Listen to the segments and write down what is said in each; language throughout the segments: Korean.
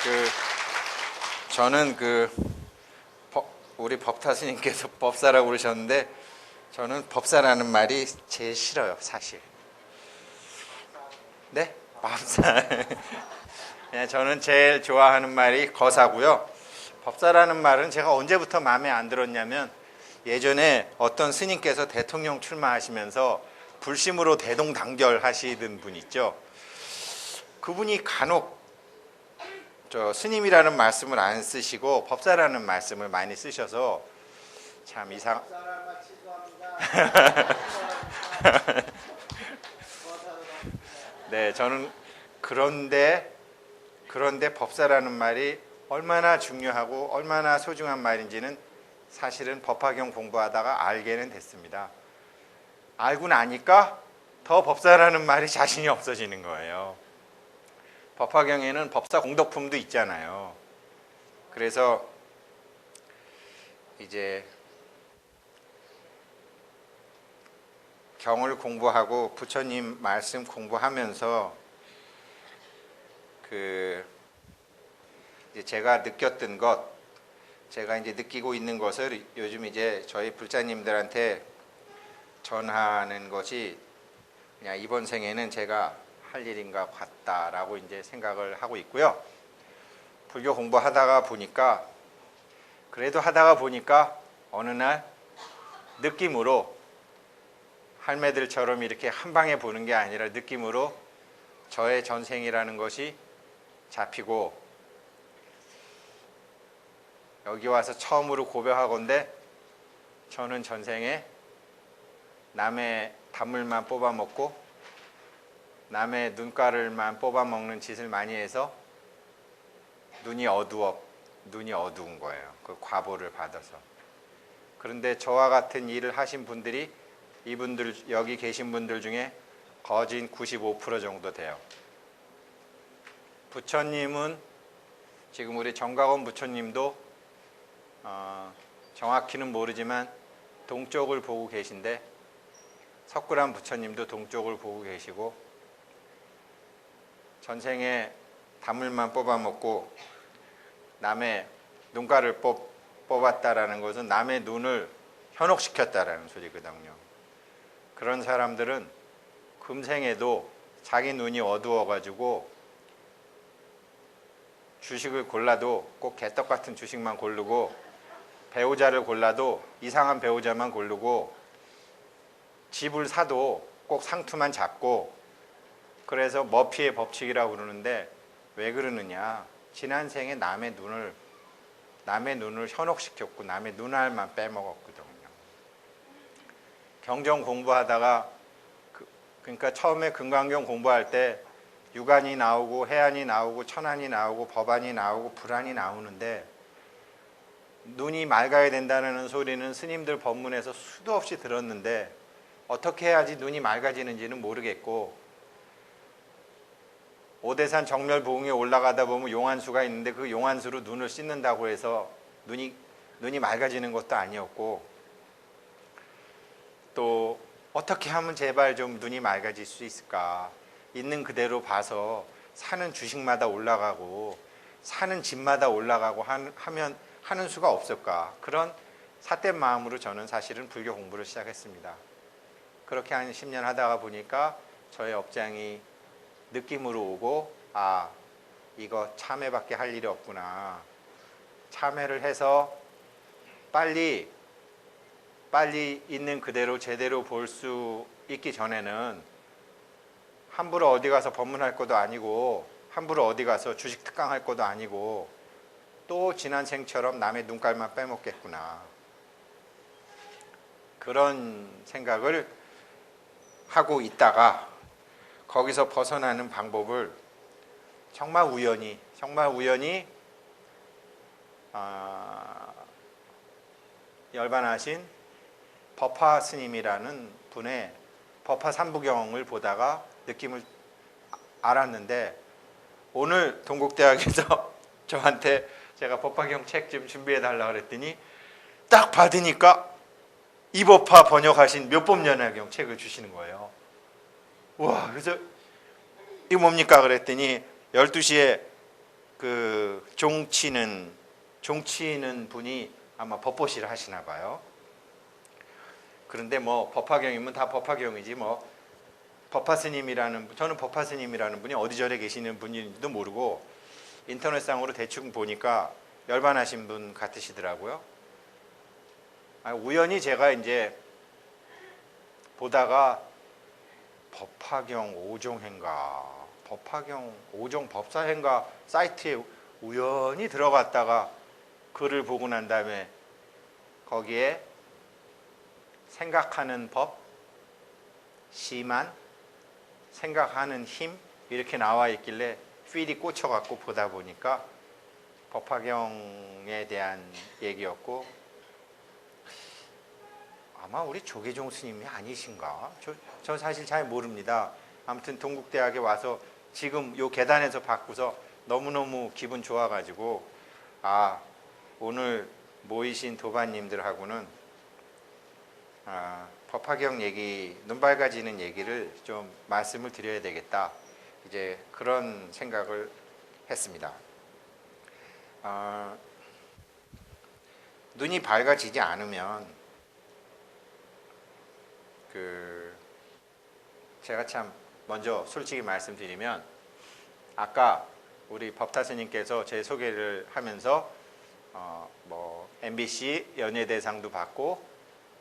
그 저는 우리 법타 스님께서 법사라고 그러셨는데 저는 법사라는 말이 제일 싫어요, 사실. 네? 법사. 네, 저는 제일 좋아하는 말이 거사고요. 법사라는 말은 제가 언제부터 마음에 안 들었냐면 예전에 어떤 스님께서 대통령 출마하시면서 불심으로 대동단결 하시던 분 있죠. 그분이 간혹 스님이라는 말씀을 안 쓰시고 법사라는 말씀을 많이 쓰셔서 참 이상. 네, 저는 그런데 법사라는 말이 얼마나 중요하고 얼마나 소중한 말인지는 사실은 법화경 공부하다가 알게는 됐습니다. 알고 나니까 더 법사라는 말이 자신이 없어지는 거예요. 법화경에는 법사 공덕품도 있잖아요. 그래서 이제 경을 공부하고 부처님 말씀 공부하면서 이제 제가 느꼈던 것, 제가 이제 느끼고 있는 것을 요즘 이제 저희 불자님들한테 전하는 것이 그냥 이번 생에는 제가 할 일인가 같다라고 이제 생각을 하고 있고요. 불교 공부하다가 보니까 어느 날 느낌으로 할매들처럼 이렇게 한 방에 보는 게 아니라 느낌으로 저의 전생이라는 것이 잡히고 여기 와서 처음으로 고백하건대 저는 전생에 남의 단물만 뽑아먹고 남의 눈가를만 뽑아먹는 짓을 많이 해서 눈이 어두운 거예요. 그 과보를 받아서. 그런데 저와 같은 일을 하신 분들이 이분들 여기 계신 분들 중에 거진 95% 정도 돼요. 부처님은 지금 우리 정각원 부처님도 정확히는 모르지만 동쪽을 보고 계신데 석굴암 부처님도 동쪽을 보고 계시고 전생에 단물만 뽑아먹고 남의 눈가를 뽑았다라는 것은 남의 눈을 현혹시켰다라는 소리거든요. 그런 사람들은 금생에도 자기 눈이 어두워가지고 주식을 골라도 꼭 개떡 같은 주식만 고르고 배우자를 골라도 이상한 배우자만 고르고 집을 사도 꼭 상투만 잡고 그래서 머피의 법칙이라고 그러는데 왜 그러느냐. 지난 생에 남의 눈을 현혹시켰고 남의 눈알만 빼먹었거든요. 경전 공부하다가 그러니까 처음에 금강경 공부할 때 유관이 나오고 해안이 나오고 천안이 나오고 법안이 나오고 불안이 나오는데 눈이 맑아야 된다는 소리는 스님들 법문에서 수도 없이 들었는데 어떻게 해야지 눈이 맑아지는지는 모르겠고 오대산 정멸보응에 올라가다 보면 용안수가 있는데 그 용안수로 눈을 씻는다고 해서 눈이 맑아지는 것도 아니었고 또 어떻게 하면 제발 좀 눈이 맑아질 수 있을까. 있는 그대로 봐서 사는 주식마다 올라가고 사는 집마다 올라가고 하는 수가 없을까. 그런 삿된 마음으로 저는 사실은 불교 공부를 시작했습니다. 그렇게 한 10년 하다가 보니까 저의 업장이 느낌으로 오고 이거 참회밖에 할 일이 없구나. 참회를 해서 빨리 있는 그대로 제대로 볼 수 있기 전에는 함부로 어디 가서 법문할 것도 아니고 함부로 어디 가서 주식 특강할 것도 아니고 또 지난 생처럼 남의 눈깔만 빼먹겠구나. 그런 생각을 하고 있다가 거기서 벗어나는 방법을 정말 우연히 열반하신 법화 스님이라는 분의 법화 삼부경을 보다가 느낌을 알았는데 오늘 동국대학에서 저한테 제가 법화경 책 좀 준비해 달라고 그랬더니 딱 받으니까 이법화 번역하신 묘법연화경 책을 주시는 거예요. 와, 그래서 이거 뭡니까 그랬더니 12시에 그 종치는 분이 아마 법보시를 하시나 봐요. 그런데 뭐 법화경이면 다 법화경이지 뭐 저는 법화 스님이라는 분이 어디저래 계시는 분인지도 모르고 인터넷상으로 대충 보니까 열반하신 분 같으시더라고요. 우연히 제가 이제 보다가 법화경 5종행가 법화경 5종 법사행가 사이트에 우연히 들어갔다가 글을 보고 난 다음에 거기에 생각하는 법, 시만, 생각하는 힘 이렇게 나와 있길래 필이 꽂혀갖고 보다 보니까 법화경에 대한 얘기였고 아마 우리 조계종 스님이 아니신가? 저 사실 잘 모릅니다. 아무튼 동국대학에 와서 지금 요 계단에서 받고서 너무너무 기분 좋아가지고 오늘 모이신 도반님들하고는 법화경 얘기, 눈 밝아지는 얘기를 좀 말씀을 드려야 되겠다. 이제 그런 생각을 했습니다. 눈이 밝아지지 않으면 제가 참 먼저 솔직히 말씀드리면 아까 우리 법타스님께서 제 소개를 하면서 뭐 MBC 연예대상도 받고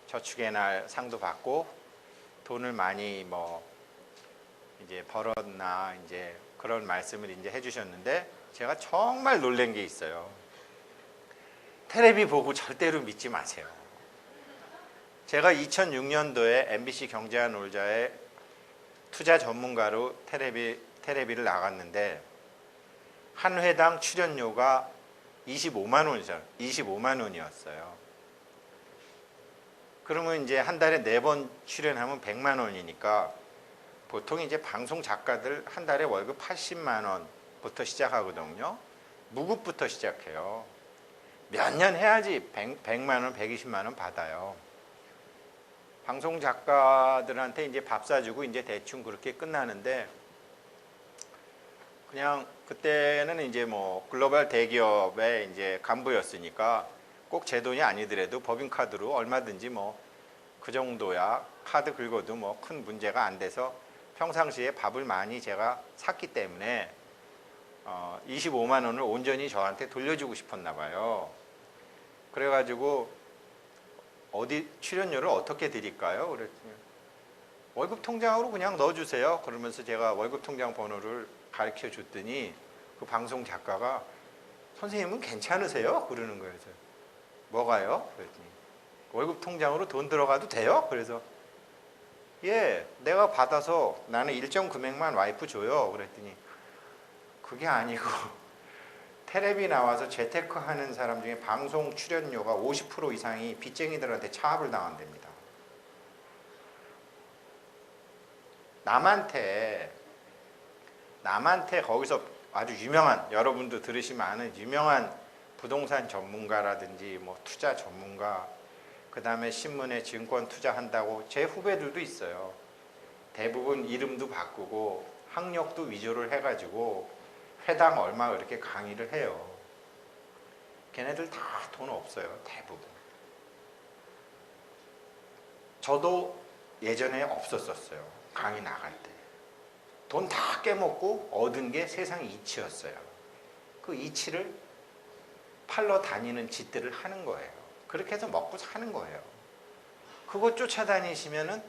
저축의 날 상도 받고 돈을 많이 뭐 이제 벌었나 이제 그런 말씀을 이제 해주셨는데 제가 정말 놀란 게 있어요. 텔레비 보고 절대로 믿지 마세요. 제가 2006년도에 MBC 경제와 놀자에 투자 전문가로 텔레비를 나갔는데 한 회당 출연료가 25만 원이었어요. 그러면 이제 한 달에 4번 출연하면 100만 원이니까 보통 이제 방송 작가들 한 달에 월급 80만 원부터 시작하거든요. 무급부터 시작해요. 몇 년 해야지 100만 원, 120만 원 받아요. 방송 작가들한테 이제 밥 사주고 이제 대충 그렇게 끝나는데 그냥 그때는 이제 뭐 글로벌 대기업의 이제 간부였으니까 꼭 제 돈이 아니더라도 법인카드로 얼마든지 뭐 그 정도야 카드 긁어도 뭐 큰 문제가 안 돼서 평상시에 밥을 많이 제가 샀기 때문에 25만 원을 온전히 저한테 돌려주고 싶었나 봐요. 그래가지고 어디 출연료를 어떻게 드릴까요? 그랬더니 월급 통장으로 그냥 넣어주세요. 그러면서 제가 월급 통장 번호를 가르쳐 줬더니 그 방송 작가가 선생님은 괜찮으세요? 그러는 거예요. 뭐가요? 그랬더니 월급 통장으로 돈 들어가도 돼요? 그래서 예, 내가 받아서 나는 일정 금액만 와이프 줘요. 그랬더니 그게 아니고 텔레비 나와서 재테크 하는 사람 중에 방송 출연료가 50% 이상이 빚쟁이들한테 차압을 당한답니다. 남한테 거기서 아주 유명한, 여러분도 들으시면 아는 유명한 부동산 전문가라든지 뭐 투자 전문가, 그 다음에 신문에 증권 투자한다고 제 후배들도 있어요. 대부분 이름도 바꾸고 학력도 위조를 해가지고 회당 얼마 이렇게 강의를 해요. 걔네들 다 돈 없어요. 대부분. 저도 예전에 없었어요. 강의 나갈 때. 돈 다 깨먹고 얻은 게 세상 이치였어요. 그 이치를 팔러 다니는 짓들을 하는 거예요. 그렇게 해서 먹고 사는 거예요. 그거 쫓아다니시면은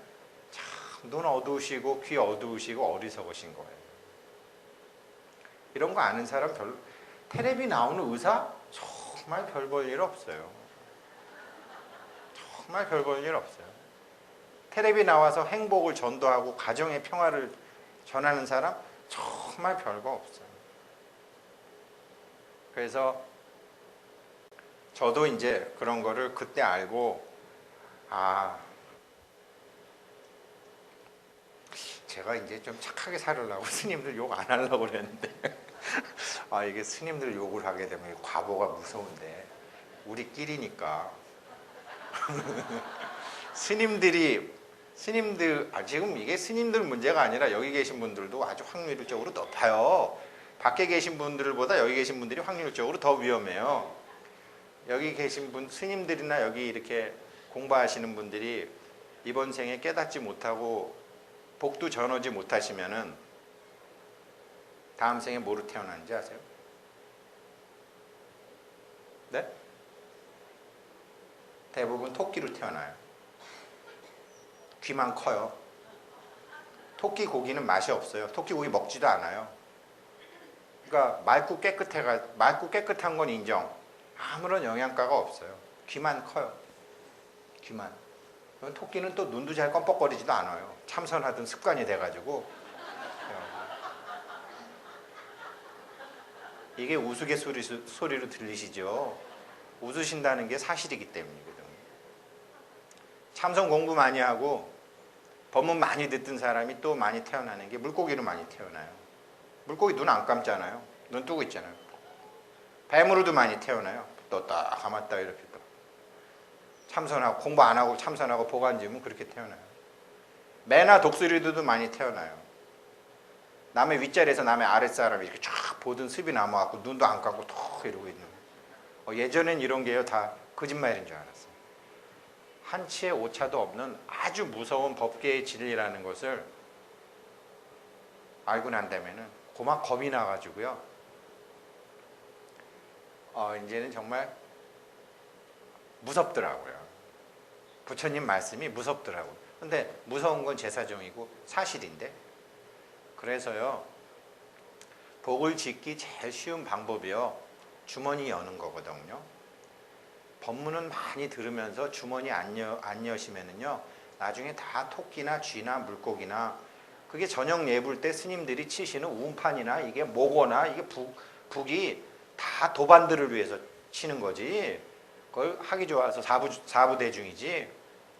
참 눈 어두우시고 귀 어두우시고 어리석으신 거예요. 이런 거 아는 사람 별로. 텔레비 나오는 의사 정말 별 볼 일 없어요. 정말 별 볼 일 없어요. 텔레비 나와서 행복을 전도하고 가정의 평화를 전하는 사람 정말 별거 없어요. 그래서 저도 이제 그런 거를 그때 알고 제가 이제 좀 착하게 살으려고 스님들 욕 안 하려고 그랬는데 이게 스님들 욕을 하게 되면 과보가 무서운데 우리끼리니까 스님들 지금 이게 스님들 문제가 아니라 여기 계신 분들도 아주 확률적으로 높아요. 밖에 계신 분들보다 여기 계신 분들이 확률적으로 더 위험해요. 여기 계신 스님들이나 여기 이렇게 공부하시는 분들이 이번 생에 깨닫지 못하고 복도 전하지 못하시면은 다음 생에 뭐로 태어나는지 아세요? 네? 대부분 토끼로 태어나요. 귀만 커요. 토끼 고기는 맛이 없어요. 토끼 고기 먹지도 않아요. 그러니까 맑고 깨끗한 건 인정. 아무런 영양가가 없어요. 귀만 커요. 귀만. 토끼는 또 눈도 잘 껌뻑거리지도 않아요. 참선하던 습관이 돼가지고. 이게 우스갯소리로 들리시죠? 웃으신다는 게 사실이기 때문이거든요. 참선 공부 많이 하고 법문 많이 듣던 사람이 또 많이 태어나는 게 물고기로 많이 태어나요. 물고기 눈 안 감잖아요. 눈 뜨고 있잖아요. 뱀으로도 많이 태어나요. 떴다 감았다 이렇게 또. 참선하고 공부 안 하고 참선하고 보관지면 그렇게 태어나요. 매나 독수리들도 많이 태어나요. 남의 윗자리에서 남의 아랫사람이 이렇게 쫙 보던 습이 남아갖고 눈도 안 감고 턱 이러고 있는 거예요. 예전엔 이런 게요 다 거짓말인 줄 알았어요. 한치의 오차도 없는 아주 무서운 법계의 진리라는 것을 알고 난다면은 고막 겁이 나가지고요. 이제는 정말 무섭더라고요. 부처님 말씀이 무섭더라고요. 근데 무서운 건 제 사정이고 사실인데, 그래서요 복을 짓기 제일 쉬운 방법이요 주머니 여는 거거든요. 법문은 많이 들으면서 주머니 안 여시면은요 나중에 다 토끼나 쥐나 물고기나, 그게 저녁 예불 때 스님들이 치시는 운판이나 이게 모거나 이게 북이 다 도반들을 위해서 치는 거지, 그걸 하기 좋아서 사부대중이지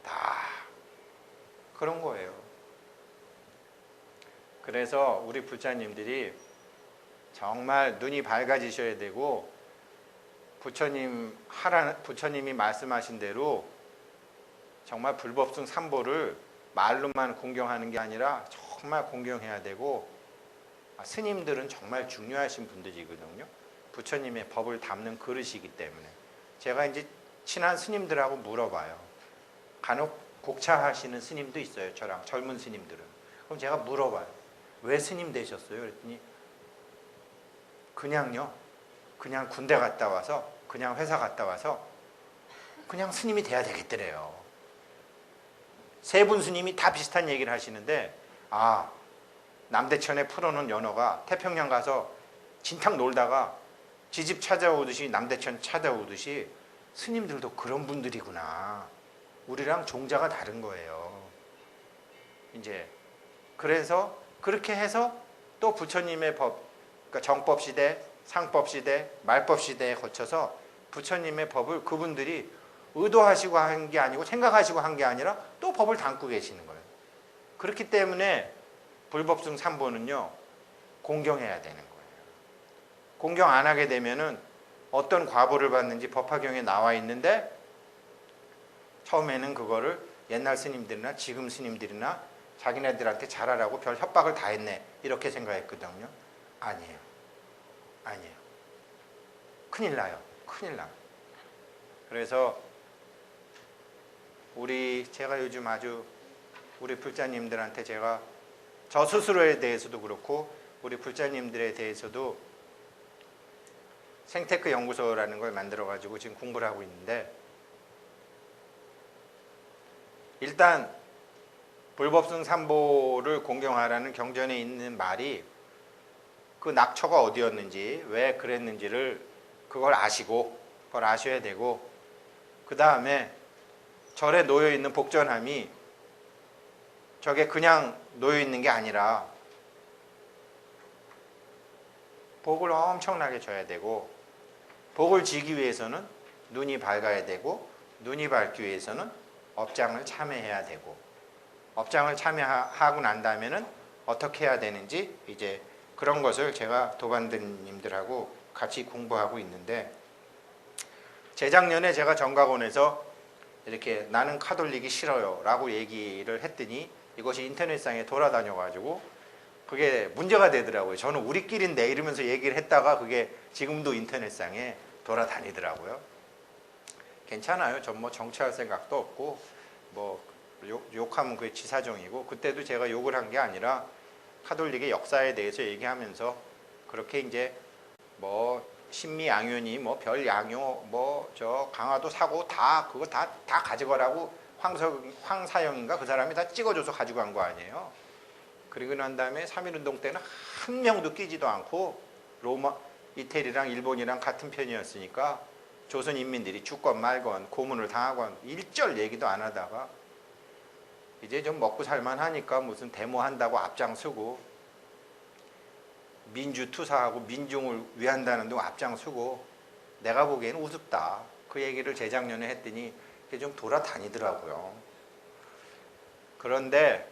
다 그런 거예요. 그래서 우리 불자님들이 정말 눈이 밝아지셔야 되고, 부처님이 말씀하신 대로 정말 불법승 삼보를 말로만 공경하는 게 아니라 정말 공경해야 되고, 스님들은 정말 중요하신 분들이거든요. 부처님의 법을 담는 그릇이기 때문에. 제가 이제 친한 스님들하고 물어봐요. 간혹 곡차하시는 스님도 있어요. 저랑 젊은 스님들은. 그럼 제가 물어봐요. 왜 스님 되셨어요? 그랬더니 그냥요. 그냥 군대 갔다 와서, 그냥 회사 갔다 와서 그냥 스님이 돼야 되겠더래요. 세 분 스님이 다 비슷한 얘기를 하시는데, 남대천에 풀어놓은 연어가 태평양 가서 진탕 놀다가 지집 찾아오듯이 남대천 찾아오듯이 스님들도 그런 분들이구나. 우리랑 종자가 다른 거예요. 이제 그래서 그렇게 해서 또 부처님의 법, 그러니까 정법 시대, 상법 시대, 말법 시대에 거쳐서 부처님의 법을 그분들이 의도하시고 한 게 아니고 생각하시고 한 게 아니라 또 법을 담고 계시는 거예요. 그렇기 때문에 불법승 삼보는요 공경해야 되는 거예요. 공경 안 하게 되면은 어떤 과보를 받는지 법화경에 나와 있는데, 처음에는 그거를 옛날 스님들이나 지금 스님들이나 자기네들한테 잘하라고 별 협박을 다 했네 이렇게 생각했거든요. 아니에요. 큰일 나요. 그래서 제가 요즘 아주 우리 불자님들한테 저 스스로에 대해서도 그렇고 우리 불자님들에 대해서도 생테크 연구소라는 걸 만들어 가지고 지금 공부를 하고 있는데, 일단 불법승 삼보를 공경하라는 경전에 있는 말이 그 낙처가 어디였는지 왜 그랬는지를 그걸 아셔야 되고, 그 다음에 절에 놓여 있는 복전함이 저게 그냥 놓여 있는 게 아니라 복을 엄청나게 줘야 되고, 복을 지기 위해서는 눈이 밝아야 되고, 눈이 밝기 위해서는 업장을 참여해야 되고, 업장을 참여하고 난 다음에는 어떻게 해야 되는지 이제 그런 것을 제가 도반들님들하고 같이 공부하고 있는데, 재작년에 제가 정각원에서 이렇게 나는 카톨릭이 싫어요 라고 얘기를 했더니 이것이 인터넷상에 돌아다녀 가지고 그게 문제가 되더라고요. 저는 우리끼리인데 이러면서 얘기를 했다가 그게 지금도 인터넷상에 돌아다니더라고요. 괜찮아요. 전 뭐 정치할 생각도 없고 뭐 욕하면 그게 지사정이고, 그때도 제가 욕을 한 게 아니라 카톨릭의 역사에 대해서 얘기하면서 그렇게 이제 뭐 신미양요니 뭐 별양요 뭐 저 강화도 사고 다 그거 다 가져가라고 황사영인가 그 사람이 다 찍어줘서 가지고 간 거 아니에요. 그리고 난 다음에 3.1운동 때는 한 명도 끼지도 않고 로마, 이태리랑 일본이랑 같은 편이었으니까 조선 인민들이 죽건 말건 고문을 당하건 일절 얘기도 안 하다가 이제 좀 먹고 살만하니까 무슨 데모한다고 앞장서고 민주투사하고 민중을 위한다는 둥 앞장서고, 내가 보기에는 우습다. 그 얘기를 재작년에 했더니 그게 좀 돌아다니더라고요. 그런데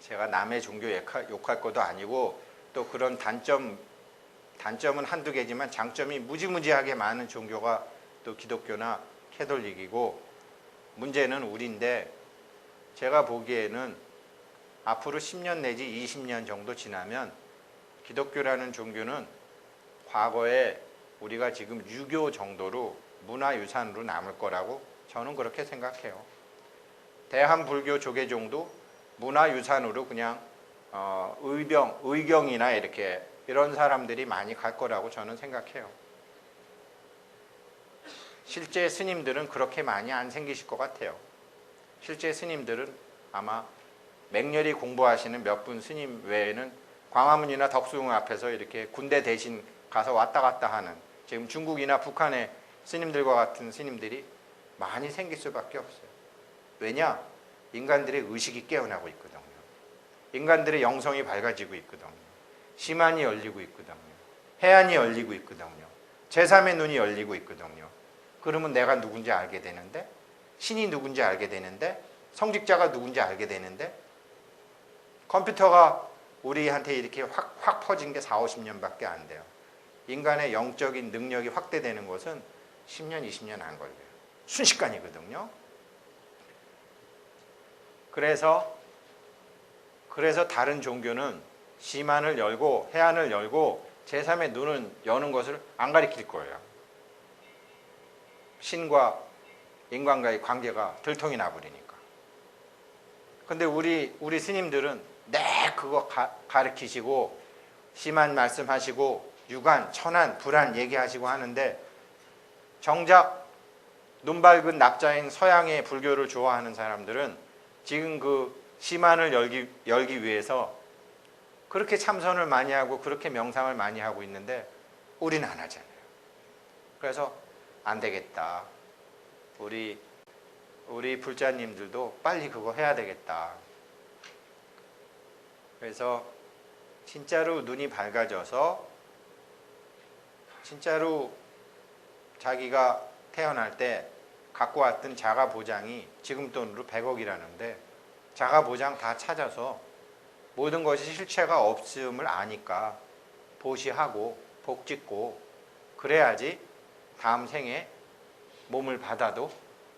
제가 남의 종교 욕할 것도 아니고 또 그런 단점은 한두 개지만 장점이 무지무지하게 많은 종교가 또 기독교나 캐톨릭이고, 문제는 우리인데 제가 보기에는 앞으로 10년 내지 20년 정도 지나면 기독교라는 종교는 과거에 우리가 지금 유교 정도로 문화유산으로 남을 거라고 저는 그렇게 생각해요. 대한불교 조계종도 문화유산으로 그냥 의경이나 이런 사람들이 많이 갈 거라고 저는 생각해요. 실제 스님들은 그렇게 많이 안 생기실 것 같아요. 실제 스님들은 아마 맹렬히 공부하시는 몇 분 스님 외에는 광화문이나 덕수궁 앞에서 이렇게 군대 대신 가서 왔다 갔다 하는, 지금 중국이나 북한의 스님들과 같은 스님들이 많이 생길 수밖에 없어요. 왜냐? 인간들의 의식이 깨어나고 있거든요. 인간들의 영성이 밝아지고 있거든요. 심안이 열리고 있거든요. 해안이 열리고 있거든요. 제3의 눈이 열리고 있거든요. 그러면 내가 누군지 알게 되는데, 신이 누군지 알게 되는데, 성직자가 누군지 알게 되는데, 컴퓨터가 우리한테 이렇게 확 퍼진 게 4, 50년밖에 안 돼요. 인간의 영적인 능력이 확대되는 것은 10년, 20년 안 걸려요. 순식간이거든요. 그래서 다른 종교는 심안을 열고 해안을 열고 제3의 눈은 여는 것을 안 가리킬 거예요. 신과 인간과의 관계가 들통이 나버리니까. 근데 우리 스님들은 그거 가르치시고 심한 말씀하시고 유관, 천안, 불안 얘기하시고 하는데, 정작 눈 밝은 납자인 서양의 불교를 좋아하는 사람들은 지금 그 심안을 열기 위해서 그렇게 참선을 많이 하고 그렇게 명상을 많이 하고 있는데 우리는 안 하잖아요. 그래서 안 되겠다. 우리 불자님들도 빨리 그거 해야 되겠다. 그래서 진짜로 눈이 밝아져서 진짜로 자기가 태어날 때 갖고 왔던 자가 보장이 지금 돈으로 100억이라는데 자가 보장 다 찾아서 모든 것이 실체가 없음을 아니까 보시하고 복 짓고 그래야지 다음 생에 몸을 받아도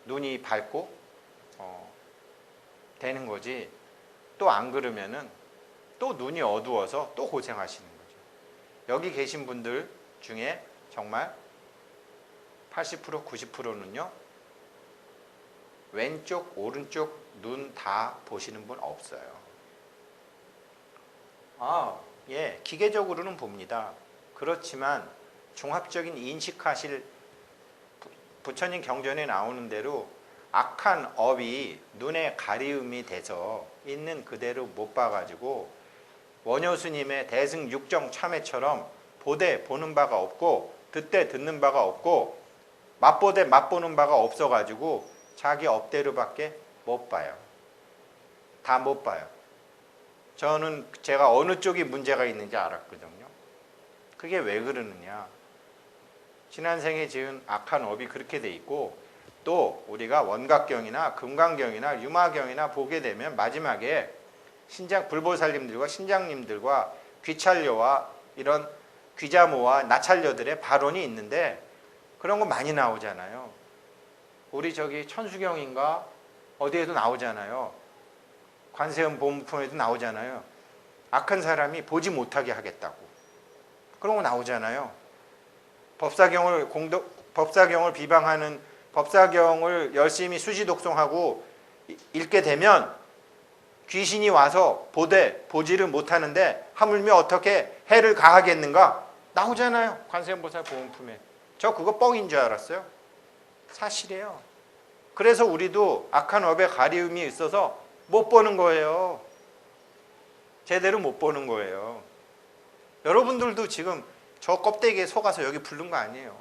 눈이 밝고 되는 거지. 또 안 그러면은 또 눈이 어두워서 또 고생하시는 거죠. 여기 계신 분들 중에 정말 80%, 90%는요 왼쪽, 오른쪽 눈 다 보시는 분 없어요. 예, 기계적으로는 봅니다. 그렇지만 종합적인 인식하실, 부처님 경전에 나오는 대로 악한 업이 눈에 가리움이 돼서 있는 그대로 못 봐가지고 원효 스님의 대승 육정 참회처럼 보되 보는 바가 없고 듣되 듣는 바가 없고 맛보되 맛보는 바가 없어가지고 자기 업대로밖에 못 봐요. 다 못 봐요. 저는 제가 어느 쪽이 문제가 있는지 알았거든요. 그게 왜 그러느냐. 지난 생에 지은 악한 업이 그렇게 돼 있고, 또 우리가 원각경이나 금강경이나 유마경이나 보게 되면 마지막에 불보살님들과 신장님들과 귀찰녀와 이런 귀자모와 나찰녀들의 발언이 있는데 그런 거 많이 나오잖아요. 우리 저기 천수경인가 어디에도 나오잖아요. 관세음 보문품에도 나오잖아요. 악한 사람이 보지 못하게 하겠다고. 그런 거 나오잖아요. 법사경을 비방하는, 법사경을 열심히 수시 독송하고 읽게 되면 귀신이 와서 보지를 못하는데 하물며 어떻게 해를 가하겠는가? 나오잖아요. 관세음보살 보험품에. 저 그거 뻥인 줄 알았어요. 사실이에요. 그래서 우리도 악한 업의 가리움이 있어서 못 보는 거예요. 제대로 못 보는 거예요. 여러분들도 지금 저 껍데기에 속아서 여기 부른 거 아니에요.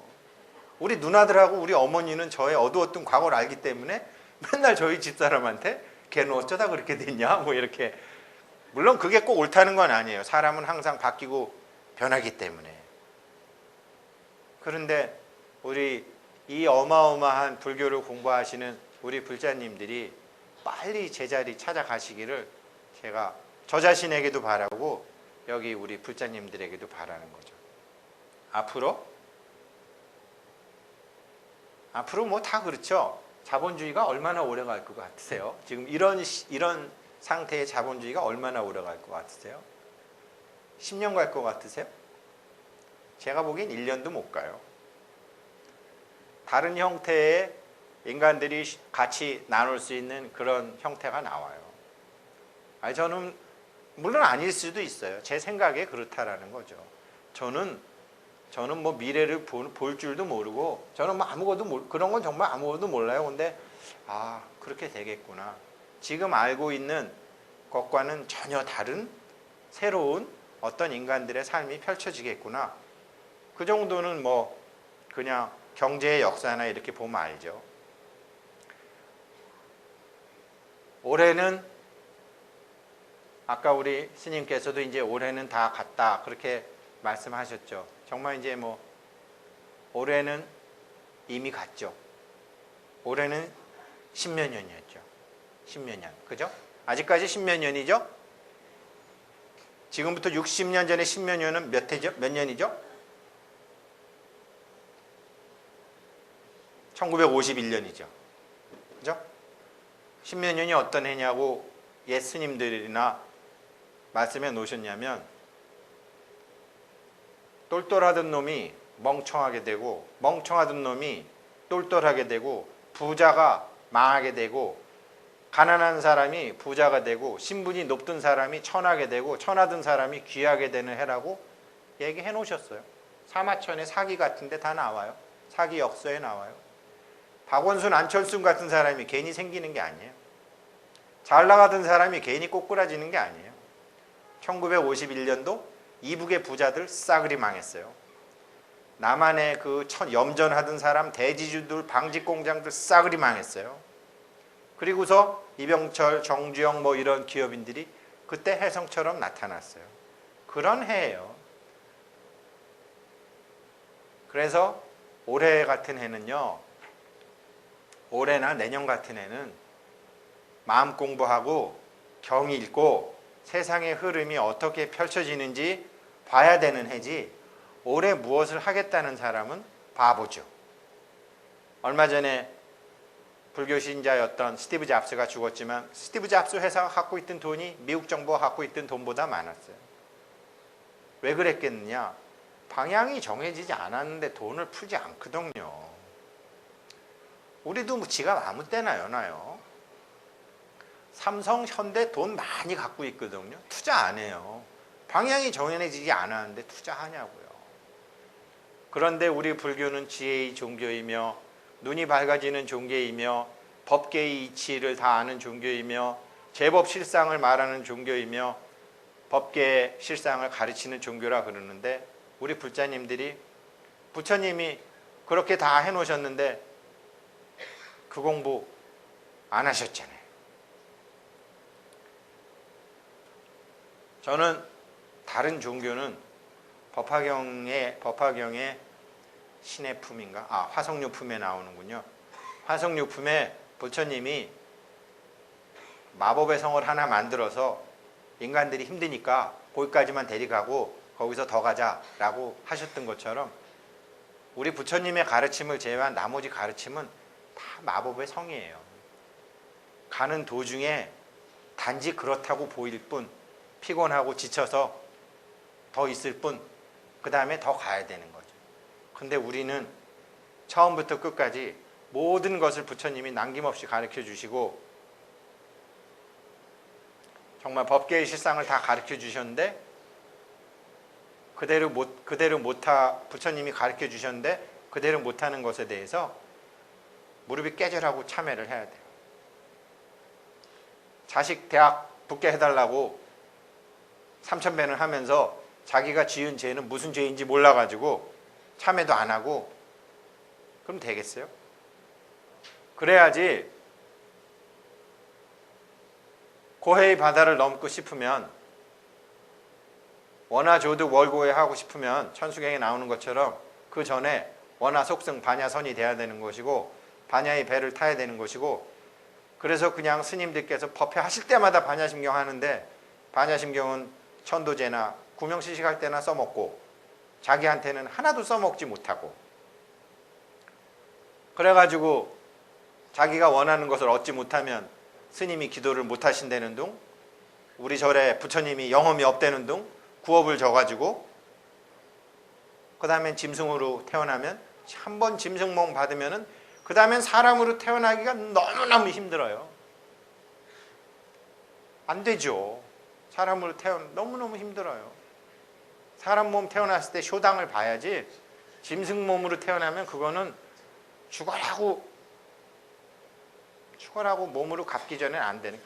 우리 누나들하고 우리 어머니는 저의 어두웠던 과거를 알기 때문에 맨날 저희 집사람한테 걔는 어쩌다 그렇게 됐냐 뭐 이렇게. 물론 그게 꼭 옳다는 건 아니에요. 사람은 항상 바뀌고 변하기 때문에. 그런데 우리 이 어마어마한 불교를 공부하시는 우리 불자님들이 빨리 제자리 찾아가시기를 제가 저 자신에게도 바라고 여기 우리 불자님들에게도 바라는 거죠. 앞으로 뭐 다 그렇죠. 자본주의가 얼마나 오래 갈 것 같으세요? 지금 이런 상태의 자본주의가 얼마나 오래 갈 것 같으세요? 10년 갈 것 같으세요? 제가 보기엔 1년도 못 가요. 다른 형태의 인간들이 같이 나눌 수 있는 그런 형태가 나와요. 저는 물론 아닐 수도 있어요. 제 생각에 그렇다라는 거죠. 저는 뭐 미래를 볼 줄도 모르고, 저는 뭐 그런 건 정말 아무것도 몰라요. 근데 그렇게 되겠구나. 지금 알고 있는 것과는 전혀 다른 새로운 어떤 인간들의 삶이 펼쳐지겠구나. 그 정도는 뭐 그냥 경제의 역사나 이렇게 보면 알죠. 올해는 아까 우리 스님께서도 이제 올해는 다 갔다 그렇게 말씀하셨죠. 정말 이제 뭐 올해는 이미 갔죠. 올해는 10몇 년이었죠. 10몇 년. 그죠? 아직까지 10몇 년이죠? 지금부터 60년 전에 10몇 년은 몇 해죠? 몇 년이죠? 1951년이죠. 그죠? 10몇 년이 어떤 해냐고 옛 스님들이나 말씀해 놓으셨냐면, 똘똘하던 놈이 멍청하게 되고, 멍청하던 놈이 똘똘하게 되고, 부자가 망하게 되고, 가난한 사람이 부자가 되고, 신분이 높던 사람이 천하게 되고, 천하던 사람이 귀하게 되는 해라고 얘기해 놓으셨어요. 사마천의 사기 같은 데 다 나와요. 사기 역서에 나와요. 박원순, 안철수 같은 사람이 괜히 생기는 게 아니에요. 잘 나가던 사람이 괜히 꼬꾸라지는 게 아니에요. 1951년도 이북의 부자들 싸그리 망했어요. 남한의 그 염전하던 사람, 대지주들, 방직공장들 싸그리 망했어요. 그리고서 이병철, 정주영 뭐 이런 기업인들이 그때 혜성처럼 나타났어요. 그런 해예요. 그래서 올해 같은 해는요, 올해나 내년 같은 해는 마음 공부하고 경 읽고 세상의 흐름이 어떻게 펼쳐지는지 봐야 되는 해지, 올해 무엇을 하겠다는 사람은 바보죠. 얼마 전에 불교 신자였던 스티브 잡스가 죽었지만 스티브 잡스 회사가 갖고 있던 돈이 미국 정부가 갖고 있던 돈보다 많았어요. 왜 그랬겠느냐? 방향이 정해지지 않았는데 돈을 풀지 않거든요. 우리도 뭐 지갑 아무 때나 여나요. 삼성, 현대 돈 많이 갖고 있거든요. 투자 안 해요. 방향이 정해지지 않았는데 투자하냐고요. 그런데 우리 불교는 지혜의 종교이며 눈이 밝아지는 종교이며 법계의 이치를 다 아는 종교이며 제법 실상을 말하는 종교이며 법계의 실상을 가르치는 종교라 그러는데, 우리 불자님들이, 부처님이 그렇게 다 해놓으셨는데 그 공부 안 하셨잖아요. 저는 다른 종교는 법화경의 신의 품인가? 화성유품에 나오는군요. 화성유품에 부처님이 마법의 성을 하나 만들어서 인간들이 힘드니까 거기까지만 데려가고 거기서 더 가자라고 하셨던 것처럼, 우리 부처님의 가르침을 제외한 나머지 가르침은 다 마법의 성이에요. 가는 도중에 단지 그렇다고 보일 뿐 피곤하고 지쳐서 더 있을 뿐, 그 다음에 더 가야 되는 거죠. 근데 우리는 처음부터 끝까지 모든 것을 부처님이 남김없이 가르쳐 주시고 정말 법계의 실상을 다 가르쳐 주셨는데 부처님이 가르쳐 주셨는데 그대로 못하는 것에 대해서 무릎이 깨져라고 참회를 해야 돼요. 자식 대학 붙게 해달라고 3,000배는 하면서 자기가 지은 죄는 무슨 죄인지 몰라가지고 참회도 안 하고 그럼 되겠어요? 그래야지 고해의 바다를 넘고 싶으면 원하조득 월고해 하고 싶으면 천수경에 나오는 것처럼 그 전에 원하 속승 반야선이 돼야 되는 것이고 반야의 배를 타야 되는 것이고 그래서 그냥 스님들께서 법회 하실 때마다 반야심경 하는데 반야심경은 천도제나 구명시식할 때나 써먹고 자기한테는 하나도 써먹지 못하고 그래가지고 자기가 원하는 것을 얻지 못하면 스님이 기도를 못하신다는 둥 우리 절에 부처님이 영험이 없다는 둥 구업을 져가지고 그 다음엔 짐승으로 태어나면 한 번 짐승몽 받으면은 그 다음엔 사람으로 태어나기가 너무너무 힘들어요. 안 되죠. 사람으로 너무너무 힘들어요. 사람 몸 태어났을 때 효당을 봐야지 짐승 몸으로 태어나면 그거는 죽어라고 몸으로 갚기 전에 안 되는.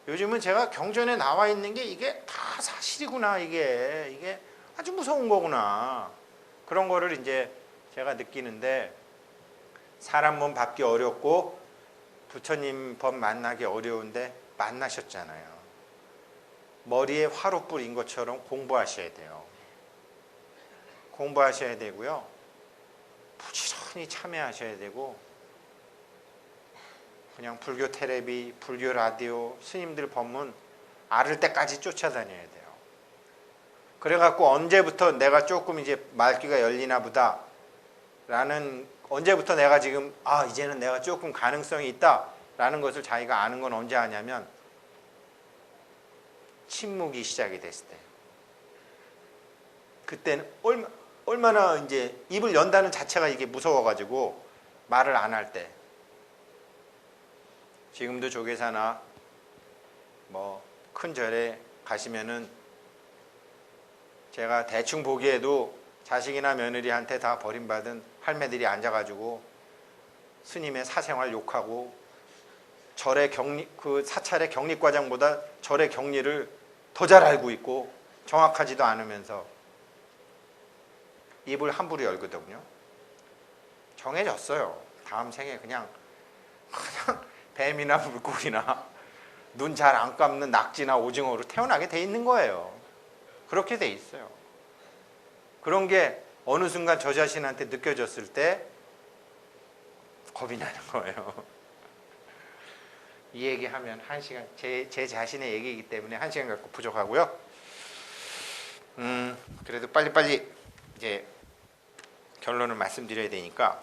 요즘은 제가 경전에 나와 있는 게 이게 다 사실이구나. 이게 아주 무서운 거구나. 그런 거를 이제 제가 느끼는데 사람 몸 받기 어렵고 부처님 법 만나기 어려운데 만나셨잖아요. 머리에 화로 뿌린 것처럼 공부하셔야 돼요. 공부하셔야 되고요. 부지런히 참여하셔야 되고 그냥 불교 텔레비, 불교 라디오, 스님들 법문 앓을 때까지 쫓아다녀야 돼요. 그래갖고 언제부터 내가 조금 이제 말귀가 열리나 보다 라는 언제부터 내가 지금 이제는 내가 조금 가능성이 있다 라는 것을 자기가 아는 건 언제 아냐면 침묵이 시작이 됐을 때 그때는 얼마나 이제 입을 연다는 자체가 이게 무서워가지고 말을 안 할 때 지금도 조계사나 뭐 큰 절에 가시면은 제가 대충 보기에도 자식이나 며느리한테 다 버림받은 할매들이 앉아가지고 스님의 사생활 욕하고 절의 그 사찰의 격리과장보다 절의 격리를 더 잘 알고 있고 정확하지도 않으면서 입을 함부로 열거든요. 정해졌어요. 다음 생에 그냥 뱀이나 물고기나 눈 잘 안 감는 낙지나 오징어로 태어나게 돼 있는 거예요. 그렇게 돼 있어요. 그런 게 어느 순간 저 자신한테 느껴졌을 때 겁이 나는 거예요. 이 얘기하면 1시간, 제 자신의 얘기이기 때문에 1시간 갖고 부족하고요. 그래도 빨리빨리 이제 결론을 말씀드려야 되니까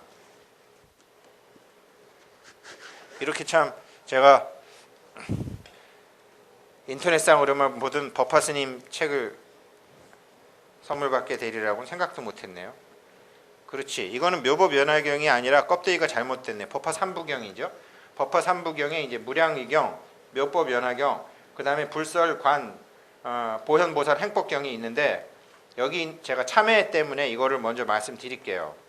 이렇게 참 제가 인터넷상으로만 보던 법화스님 책을 선물 받게 되리라고는 생각도 못했네요. 그렇지, 이거는 묘법연화경이 아니라 껍데기가 잘못됐네. 법화 삼부경이죠. 법화 삼부경에 이제 무량의경, 묘법연화경, 그 다음에 불설관, 보현보살 행법경이 있는데 여기 제가 참회 때문에 이거를 먼저 말씀드릴게요.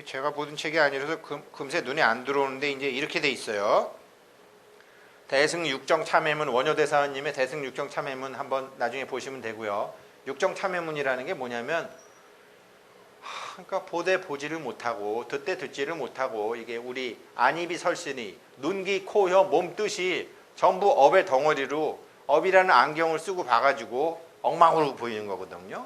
제가 보던 책이 아니라서 금세 눈에 안 들어오는데 이제 이렇게 돼 있어요. 대승육정참회문, 원효대사님의 대승육정참회문 한번 나중에 보시면 되고요. 육정참회문이라는 게 뭐냐면 그러니까 보되 보지를 못하고 듣되 듣지를 못하고 이게 우리 안입이 설신이 눈, 귀, 코, 혀, 몸 뜻이 전부 업의 덩어리로 업이라는 안경을 쓰고 봐가지고 엉망으로 보이는 거거든요.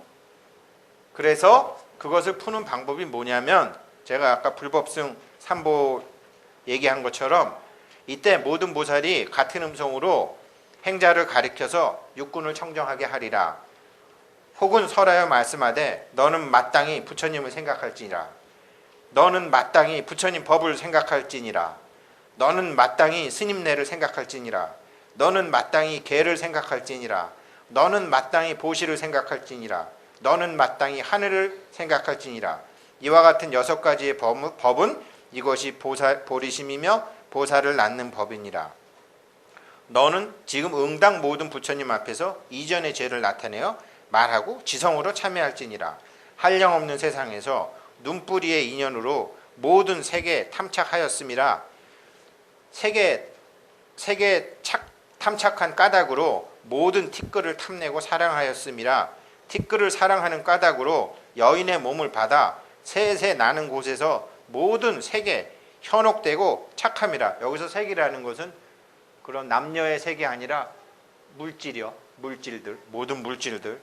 그래서 그것을 푸는 방법이 뭐냐면 제가 아까 불법승 삼보 얘기한 것처럼 이때 모든 보살이 같은 음성으로 행자를 가리켜서 육군을 청정하게 하리라. 혹은 설하여 말씀하되 너는 마땅히 부처님을 생각할지니라. 너는 마땅히 부처님 법을 생각할지니라. 너는 마땅히 스님네를 생각할지니라. 너는 마땅히 개를 생각할지니라. 너는 마땅히 보시를 생각할지니라. 너는 마땅히 하늘을 생각할지니라. 이와 같은 6가지의 법은 이것이 보리심이며 보살을 낳는 법이니라. 너는 지금 응당 모든 부처님 앞에서 이전의 죄를 나타내어 말하고 지성으로 참여할지니라. 한량없는 세상에서 눈뿌리의 인연으로 모든 세계 탐착하였음이라. 세계 탐착한 까닭으로 모든 티끌을 탐내고 사랑하였음이라. 티끌을 사랑하는 까닭으로 여인의 몸을 받아 새새 나는 곳에서 모든 세계 현혹되고 착함이라. 여기서 세계라는 것은 그런 남녀의 세계 아니라 물질이요. 물질들, 모든 물질들.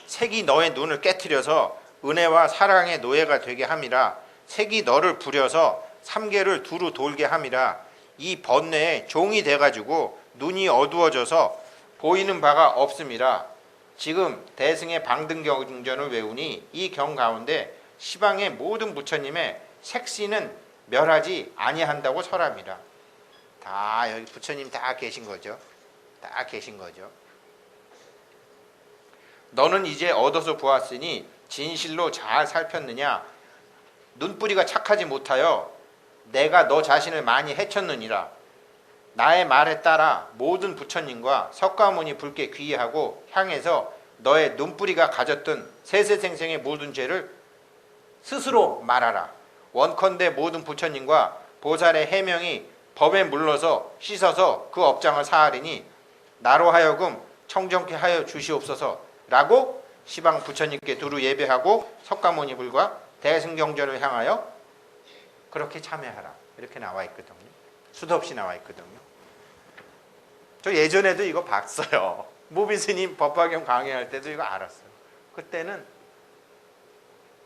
색이 너의 눈을 깨트려서 은혜와 사랑의 노예가 되게 함이라. 색이 너를 부려서 삼계를 두루 돌게 함이라. 이 번뇌에 종이 돼가지고 눈이 어두워져서 보이는 바가 없음이라. 지금 대승의 방등경전을 외우니 이 경 가운데 시방의 모든 부처님의 색시는 멸하지 아니한다고 설함이라. 다 여기 부처님 다 계신 거죠. 다 계신 거죠. 너는 이제 얻어서 보았으니 진실로 잘 살폈느냐. 눈뿌리가 착하지 못하여 내가 너 자신을 많이 해쳤느니라. 나의 말에 따라 모든 부처님과 석가모니 불께 귀의하고 향해서 너의 눈뿌리가 가졌던 세세생생의 모든 죄를 스스로 말하라. 원컨대 모든 부처님과 보살의 해명이 법에 물러서 씻어서 그 업장을 사하리니 나로 하여금 청정케 하여 주시옵소서 라고 시방 부처님께 두루 예배하고 석가모니 불과 대승경전을 향하여 그렇게 참여하라. 이렇게 나와 있거든요. 수도 없이 나와 있거든요. 저 예전에도 이거 봤어요. 무비스님 법화경 강의할 때도 이거 알았어요. 그때는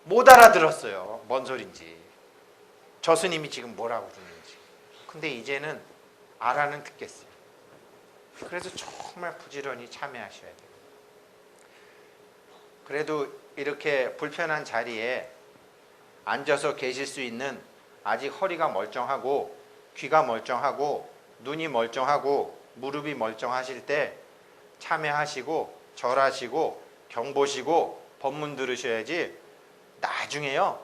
못 알아들었어요. 뭔 소린지. 저 스님이 지금 뭐라고 그러는지. 근데 이제는 알아는 듣겠어요. 그래서 정말 부지런히 참여하셔야 돼요. 그래도 이렇게 불편한 자리에 앉아서 계실 수 있는 아직 허리가 멀쩡하고 귀가 멀쩡하고 눈이 멀쩡하고 무릎이 멀쩡하실 때 참여하시고 절하시고 경보시고 법문 들으셔야지. 나중에요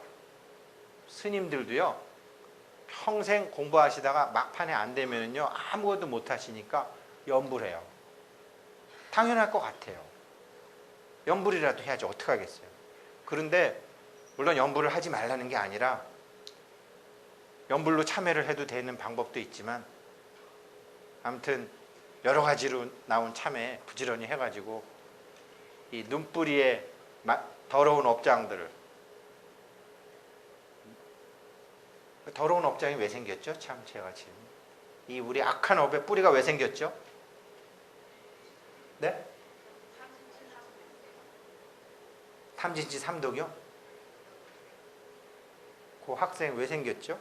스님들도요 평생 공부하시다가 막판에 안 되면요 아무것도 못 하시니까 염불해요. 당연할 것 같아요. 염불이라도 해야지 어떡하겠어요. 그런데 물론 염불을 하지 말라는 게 아니라 염불로 참여를 해도 되는 방법도 있지만 아무튼 여러 가지로 나온 참회 부지런히 해가지고 이 눈뿌리에 더러운 업장들을, 더러운 업장이 왜 생겼죠? 참 제가 지금 이 우리 악한 업의 뿌리가 왜 생겼죠? 네? 탐진치 삼독이요? 그 학생 왜 생겼죠?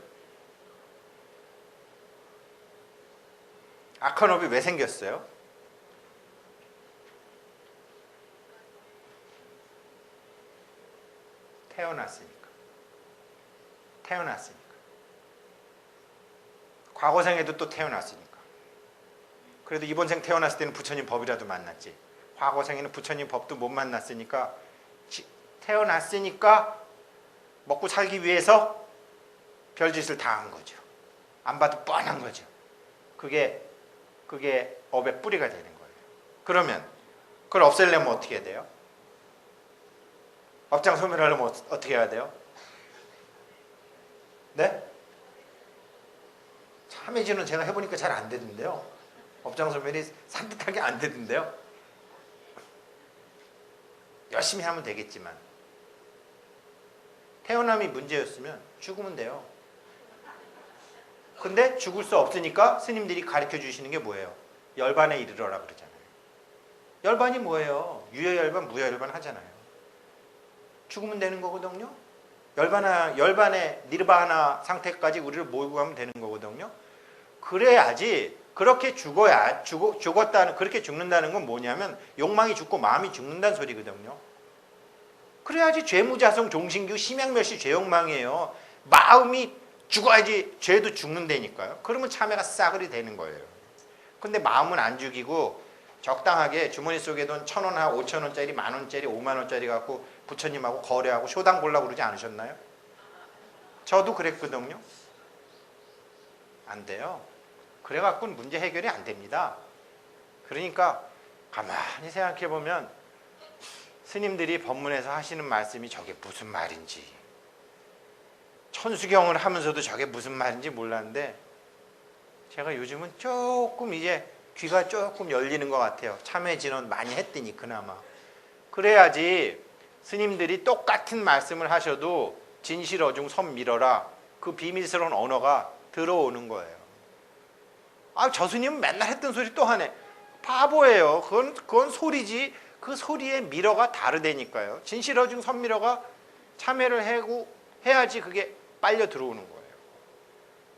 악한 업이 왜 생겼어요? 태어났으니까. 과거생에도 또 태어났으니까. 그래도 이번 생 태어났을 때는 부처님 법이라도 만났지. 과거생에는 부처님 법도 못 만났으니까 태어났으니까 먹고 살기 위해서 별짓을 다 한 거죠. 안 봐도 뻔한 거죠. 그게 업의 뿌리가 되는 거예요. 그러면 그걸 없애려면 어떻게 해야 돼요? 업장 소멸하려면 어떻게 해야 돼요? 네? 참회지는 제가 해보니까 잘 안 되던데요. 업장 소멸이 산뜻하게 안 되던데요. 열심히 하면 되겠지만 태어남이 문제였으면 죽으면 돼요. 근데 죽을 수 없으니까 스님들이 가르쳐 주시는 게 뭐예요? 열반에 이르러라 그러잖아요. 열반이 뭐예요? 유여열반, 무여열반 하잖아요. 죽으면 되는 거거든요. 열반의 니르바나 상태까지 우리를 몰고 가면 되는 거거든요. 그래야지. 그렇게 죽었다는, 그렇게 죽는다는 건 뭐냐면 욕망이 죽고 마음이 죽는다는 소리거든요. 그래야지 죄무자성 종신규 심양멸시 죄욕망이에요. 마음이 죽어야지 죄도 죽는다니까요. 그러면 참회가 싸그리 되는 거예요. 근데 마음은 안 죽이고 적당하게 주머니 속에 돈 1,000원, 5,000원짜리, 10,000원짜리, 50,000원짜리 갖고 부처님하고 거래하고 쇼당 보려고 그러지 않으셨나요? 저도 그랬거든요. 안 돼요. 그래갖고는 문제 해결이 안 됩니다. 그러니까 가만히 생각해 보면 스님들이 법문에서 하시는 말씀이 저게 무슨 말인지, 천수경을 하면서도 저게 무슨 말인지 몰랐는데 제가 요즘은 조금 이제 귀가 조금 열리는 것 같아요. 참회 진언 많이 했더니 그나마. 그래야지 스님들이 똑같은 말씀을 하셔도 진실어중 선밀어라, 그 비밀스러운 언어가 들어오는 거예요. 아, 저 스님은 맨날 했던 소리 또 하네. 바보예요. 그건 소리지. 그 소리의 미러가 다르다니까요. 진실어중 선밀어가 참회를 하고 해야지 그게 빨려 들어오는 거예요.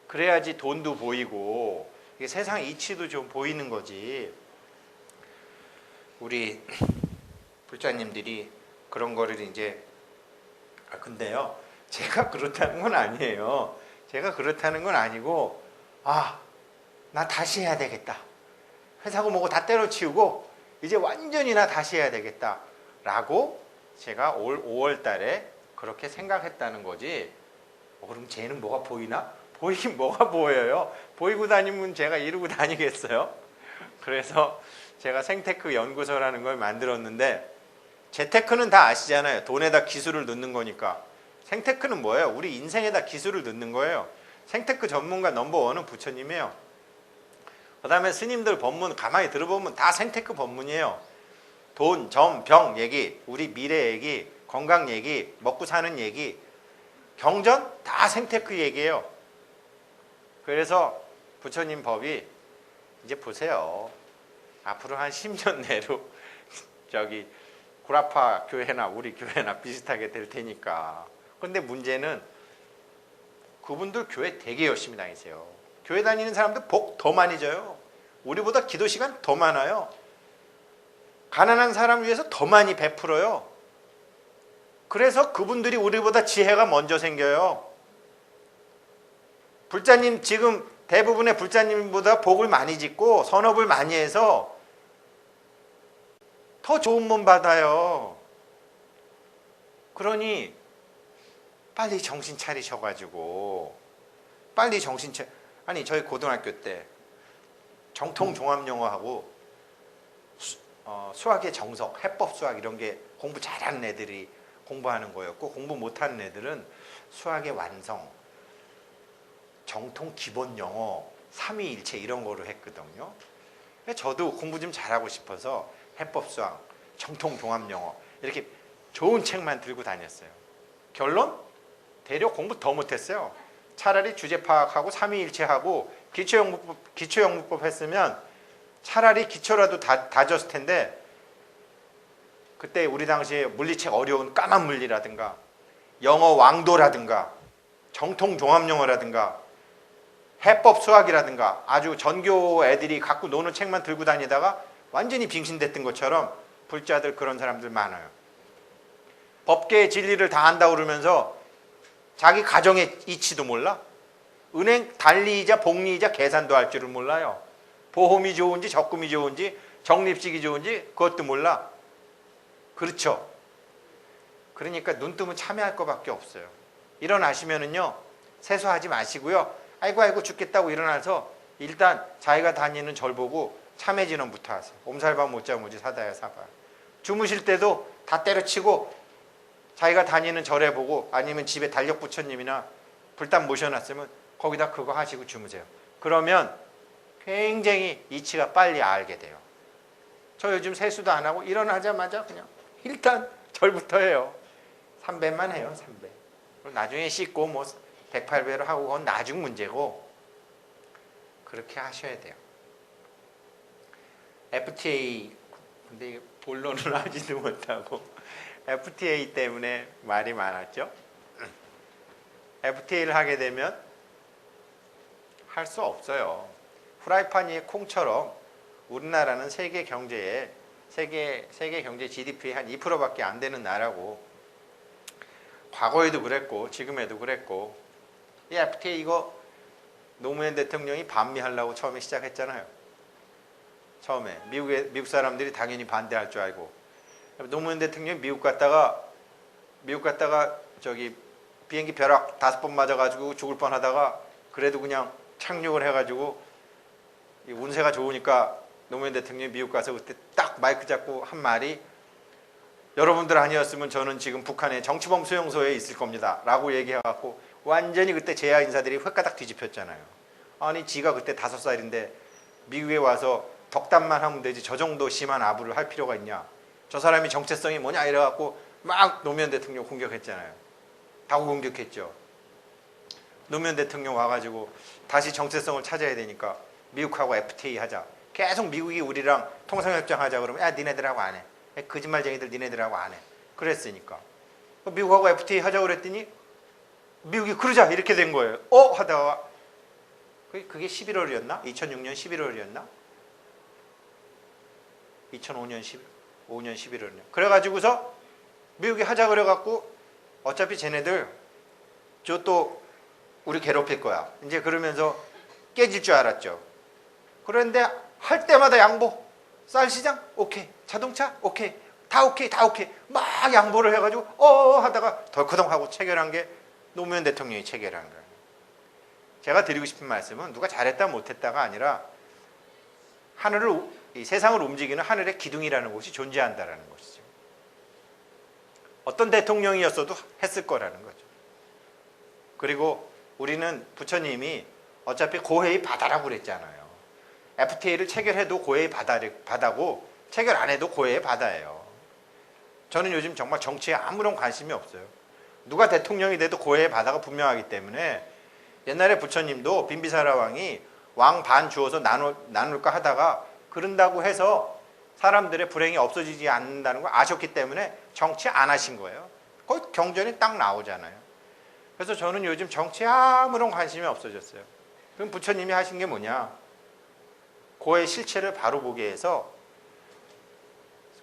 그래야지 돈도 보이고 이게 세상 이치도 좀 보이는 거지. 우리 불자님들이 그런 거를 이제 근데요, 제가 그렇다는 건 아니에요. 제가 그렇다는 건 아니고 나 다시 해야 되겠다. 회사고 뭐고 다 때려치우고 이제 완전히 나 다시 해야 되겠다 라고 제가 올 5월 달에 그렇게 생각했다는 거지. 그럼 쟤는 뭐가 보이나? 보이긴 뭐가 보여요. 보이고 다니면 제가 이러고 다니겠어요? 그래서 제가 생테크 연구소라는 걸 만들었는데, 재테크는 다 아시잖아요. 돈에다 기술을 넣는 거니까. 생테크는 뭐예요? 우리 인생에다 기술을 넣는 거예요. 생테크 전문가 넘버원은 부처님이에요. 그 다음에 스님들 법문 가만히 들어보면 다 생테크 법문이에요. 돈, 점, 병 얘기, 우리 미래 얘기, 건강 얘기, 먹고 사는 얘기, 경전 다 생테크 얘기예요. 그래서 부처님 법이 이제 보세요. 앞으로 한 10년 내로 저기 구라파 교회나 우리 교회나 비슷하게 될 테니까. 근데 문제는 그분들 교회 되게 열심히 다니세요. 교회 다니는 사람들 복 더 많이 져요. 우리보다 기도 시간 더 많아요. 가난한 사람 위해서 더 많이 베풀어요. 그래서 그분들이 우리보다 지혜가 먼저 생겨요. 불자님 지금 대부분의 불자님보다 복을 많이 짓고 선업을 많이 해서 더 좋은 몸 받아요. 그러니 빨리 정신 차리셔가지고 아니 저희 고등학교 때 정통 종합영어하고 수학의 정석, 해법 수학 이런 게 공부 잘하는 애들이 공부하는 거였고, 공부 못하는 애들은 수학의 완성, 정통 기본 영어, 삼위일체 이런 거로 했거든요. 저도 공부 좀 잘하고 싶어서 해법 수학, 정통 종합 영어 이렇게 좋은 책만 들고 다녔어요. 결론? 대략 공부 더 못했어요. 차라리 주제 파악하고 삼위일체하고 기초영문법 했으면 차라리 기초라도 다졌을 텐데, 그때 우리 당시에 물리책 어려운 까만 물리라든가 영어 왕도라든가 정통 종합영어라든가 해법 수학이라든가 아주 전교 애들이 갖고 노는 책만 들고 다니다가 완전히 빙신됐던 것처럼 불자들 그런 사람들 많아요. 법계의 진리를 다 안다고 그러면서 자기 가정의 이치도 몰라. 은행 단리이자 복리이자 계산도 할 줄을 몰라요. 보험이 좋은지 적금이 좋은지 적립식이 좋은지 그것도 몰라. 그렇죠. 그러니까 눈 뜨면 참여할 것밖에 없어요. 일어나시면은요, 세수하지 마시고요, 아이고 죽겠다고 일어나서 일단 자기가 다니는 절 보고 참회진언부터 하세요. 옴살바 못자무지 사다야 사바. 주무실 때도 다 때려치고 자기가 다니는 절에 보고, 아니면 집에 달력부처님이나 불단 모셔놨으면 거기다 그거 하시고 주무세요. 그러면 굉장히 이치가 빨리 알게 돼요. 저 요즘 세수도 안 하고 일어나자마자 그냥 일단 절부터 해요. 3배만 해요. 3배. 나중에 씻고 뭐 108배로 하고 그건 나중 문제고 그렇게 하셔야 돼요. FTA 근데 본론을 하지도 못하고 FTA 때문에 말이 많았죠. FTA를 하게 되면 할 수 없어요. 후라이팬 위에 콩처럼 우리나라는 세계 경제에 세계 경제 GDP의 한 2%밖에 안 되는 나라고 과거에도 그랬고 지금에도 그랬고 이 FTA 이거 노무현 대통령이 반미하려고 처음에 시작했잖아요. 처음에 미국 사람들이 당연히 반대할 줄 알고 노무현 대통령이 미국 갔다가 저기 비행기 벼락 5번 맞아가지고 죽을 뻔하다가 그래도 그냥 착륙을 해가지고 운세가 좋으니까 노무현 대통령이 미국 가서 그때 딱 마이크 잡고 한 말이 여러분들 아니었으면 저는 지금 북한의 정치범 수용소에 있을 겁니다 라고 얘기해갖고 완전히 그때 제야 인사들이 횟가닥 뒤집혔잖아요. 아니 지가 그때 5살인데 미국에 와서 덕담만 하면 되지 저 정도 심한 아부를 할 필요가 있냐. 저 사람이 정체성이 뭐냐 이래갖고 막 노무현 대통령 공격했잖아요. 다 공격했죠. 노무현 대통령 와가지고 다시 정체성을 찾아야 되니까 미국하고 FTA 하자. 계속 미국이 우리랑 통상협정 하자 그러면 야 니네들하고 안 해. 거짓말쟁이들 니네들하고 안 해. 그랬으니까. 미국하고 FTA 하자 그랬더니 미국이 그러자 이렇게 된 거예요. 하다가 그게 11월이었나? 2006년 11월이었나? 2005년 11월이었나? 그래가지고서 미국이 하자 그래갖고 어차피 쟤네들 저 또 우리 괴롭힐 거야. 이제 그러면서 깨질 줄 알았죠. 그런데 할 때마다 양보. 쌀 시장? 오케이. 자동차? 오케이. 다 오케이. 다 오케이. 막 양보를 해가지고 하다가 덜커덩하고 체결한 게 노무현 대통령이 체결한 거예요. 제가 드리고 싶은 말씀은 누가 잘했다 못했다가 아니라 이 세상을 움직이는 하늘의 기둥이라는 것이 존재한다라는 것이죠. 어떤 대통령이었어도 했을 거라는 거죠. 그리고 우리는 부처님이 어차피 고해의 바다라고 그랬잖아요. FTA를 체결해도 고해의 바다고 체결 안 해도 고해의 바다예요. 저는 요즘 정말 정치에 아무런 관심이 없어요. 누가 대통령이 돼도 고해의 바다가 분명하기 때문에 옛날에 부처님도 빈비사라 왕이 왕 반 주어서 나눌까 하다가 그런다고 해서 사람들의 불행이 없어지지 않는다는 걸 아셨기 때문에 정치 안 하신 거예요. 거의 경전이 딱 나오잖아요. 그래서 저는 요즘 정치에 아무런 관심이 없어졌어요. 그럼 부처님이 하신 게 뭐냐? 고해 실체를 바로 보게 해서